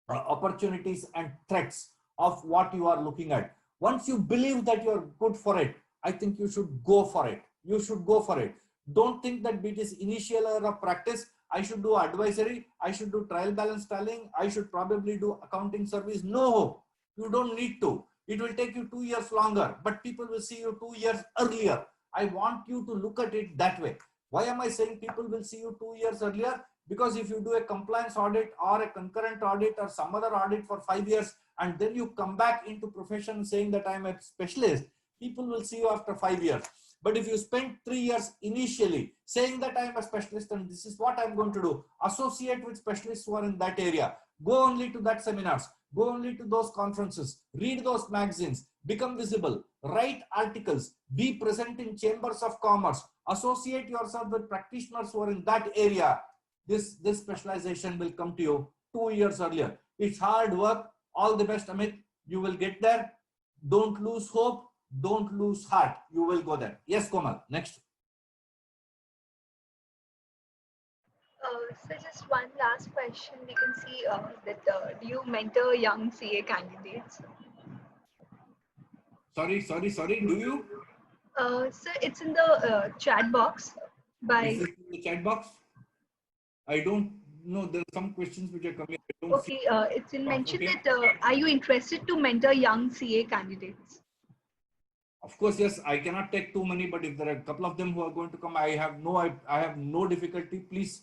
B: opportunities, and threats of what you are looking at. Once you believe that you're good for it, I think you should go for it. You should go for it. Don't think that it is initial year of practice. I should do advisory. I should do trial balance tallying. I should probably do accounting service. No, you don't need to. It will take you 2 years longer, but people will see you 2 years earlier. I want you to look at it that way. Why am I saying people will see you 2 years earlier? Because if you do a compliance audit or a concurrent audit or some other audit for 5 years, and then you come back into profession saying that I'm a specialist, people will see you after 5 years. But if you spend 3 years initially saying that I'm a specialist and this is what I'm going to do, associate with specialists who are in that area, go only to that seminars, go only to those conferences, read those magazines, become visible, write articles, be present in chambers of commerce, associate yourself with practitioners who are in that area. This specialization will come to you 2 years earlier. It's hard work. All the best, Amit. You will get there. Don't lose hope. Don't lose heart. You will go there. Yes, Komal. Next.
A: So just one last question. We can see that do you mentor young CA candidates?
B: Sorry. Do you?
A: So it's in the chat box.
B: Is it in the chat box? I don't know. There are some questions which are coming.
A: Okay, it's in mentioned that are you interested to mentor young CA candidates?
B: Of course, yes. I cannot take too many, but if there are a couple of them who are going to come, I have no difficulty. Please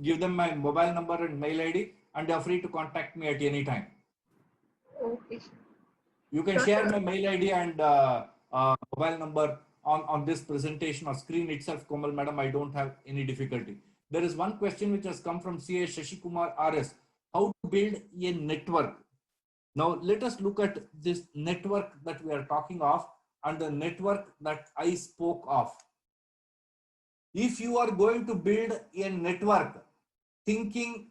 B: give them my mobile number and mail ID, and they are free to contact me at any time.
A: Okay.
B: You can share my mail ID and mobile number on this presentation or screen itself, Komal madam. I don't have any difficulty. There is one question which has come from CA Shashikumar RS. How to build a network? Now let us look at this network that we are talking of and the network that I spoke of. If you are going to build a network thinking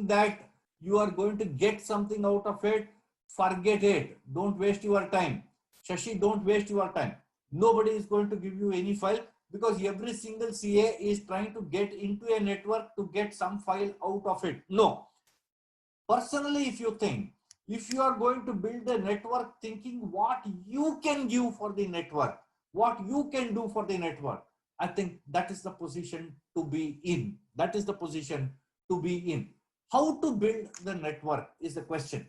B: that you are going to get something out of it, forget it. Don't waste your time. Shashi, don't waste your time. Nobody is going to give you any file because every single CA is trying to get into a network to get some file out of it. No. Personally, if you are going to build a network thinking what you can give for the network, what you can do for the network, I think that is the position to be in. That is the position to be in. How to build the network is the question.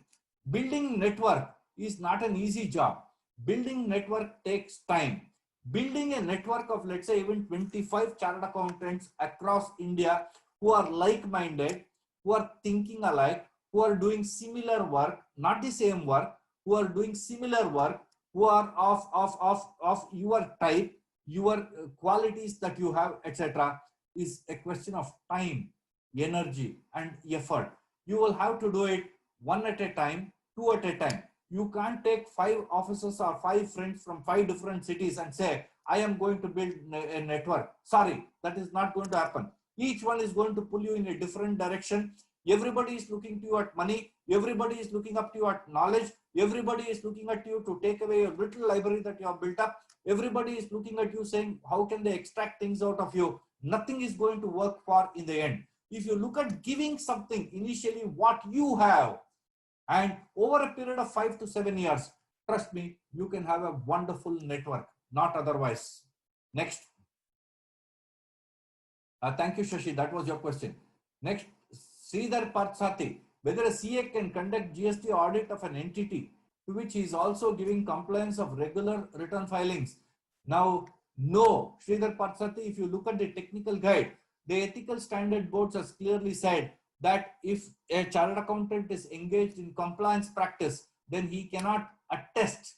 B: Building network is not an easy job. Building network takes time. Building a network of, let's say, even 25 chartered accountants across India who are like-minded, who are thinking alike, who are doing similar work, not the same work, who are doing similar work, who are of your type, your qualities that you have, etc., is a question of time, energy, and effort. You will have to do it one at a time, two at a time. You can't take 5 officers or 5 friends from 5 different cities and say, I am going to build a network. Sorry, that is not going to happen. Each one is going to pull you in a different direction. Everybody is looking to you at money. Everybody is looking up to you at knowledge. Everybody is looking at you to take away your little library that you have built up. Everybody is looking at you saying, how can they extract things out of you? Nothing is going to work for in the end. If you look at giving something initially what you have, and over a period of 5 to 7 years, trust me, you can have a wonderful network, not otherwise. Next. Thank you, Shashi. That was your question. Next, Sridhar Parthsati. Whether a CA can conduct GST audit of an entity to which he is also giving compliance of regular return filings. Now, no, Sridhar Parthsati, if you look at the technical guide, the ethical standard boards has clearly said that if a chartered accountant is engaged in compliance practice, then he cannot attest.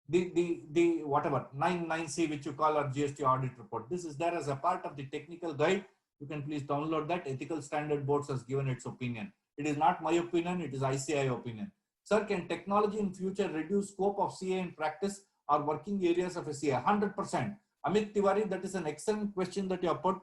B: The whatever 99C, which you call our GST audit report. This is there as a part of the technical guide. You can please download that. Ethical standard boards has given its opinion. It is not my opinion, it is ICAI opinion. Sir, can technology in future reduce scope of CA in practice or working areas of a CA? 100%. Amit Tiwari, that is an excellent question that you have put.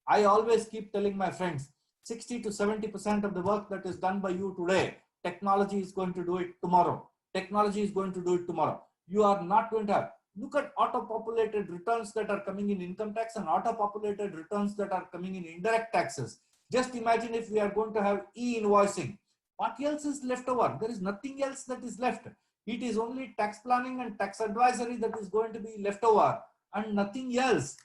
B: I always keep telling my friends, 60 to 70% of the work that is done by you today, technology is going to do it tomorrow. Technology is going to do it tomorrow. You are not going to have. Look at auto-populated returns that are coming in income tax and auto-populated returns that are coming in indirect taxes. Just imagine if we are going to have e-invoicing. What else is left over? There is nothing else that is left. It is only tax planning and tax advisory that is going to be left over and nothing else.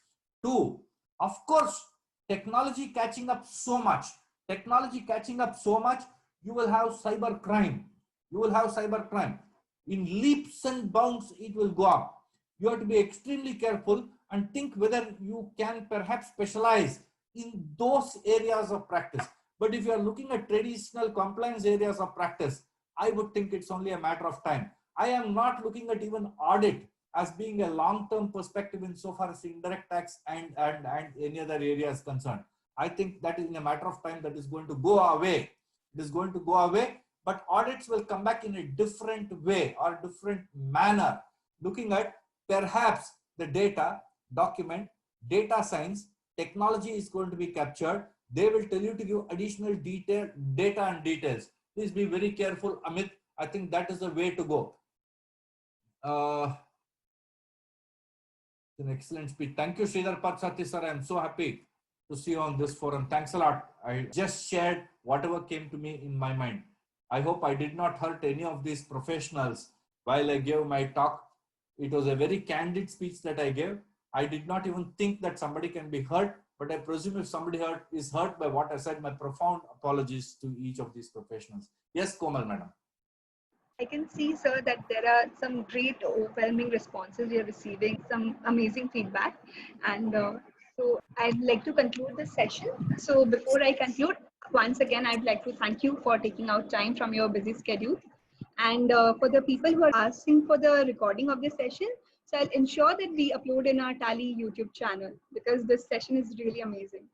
B: Two, of course, technology catching up so much. Technology catching up so much, you will have cyber crime. You will have cyber crime. In leaps and bounds, it will go up. You have to be extremely careful and think whether you can perhaps specialize in those areas of practice. But if you are looking at traditional compliance areas of practice, I would think it's only a matter of time. I am not looking at even audit as being a long-term perspective insofar as indirect tax and any other area is concerned. I think that is in a matter of time that is going to go away. It is going to go away, but audits will come back in a different way or different manner, looking at perhaps the data, document, data science, technology is going to be captured. They will tell you to give additional detail, data and details. Please be very careful, Amit. I think that is the way to go. An excellent speech. Thank you, Sridhar Parthsati, sir. I am so happy to see you on this forum. Thanks a lot. I just shared whatever came to me in my mind. I hope I did not hurt any of these professionals while I gave my talk. It was a very candid speech that I gave. I did not even think that somebody can be hurt, but I presume if somebody is hurt by what I said, my profound apologies to each of these professionals. Yes, Komal, madam.
A: I can see, sir, that there are some great overwhelming responses you're receiving, some amazing feedback. And so I'd like to conclude this session. So before I conclude, once again, I'd like to thank you for taking out time from your busy schedule. And for the people who are asking for the recording of this session, so I'll ensure that we upload in our Tally YouTube channel because this session is really amazing.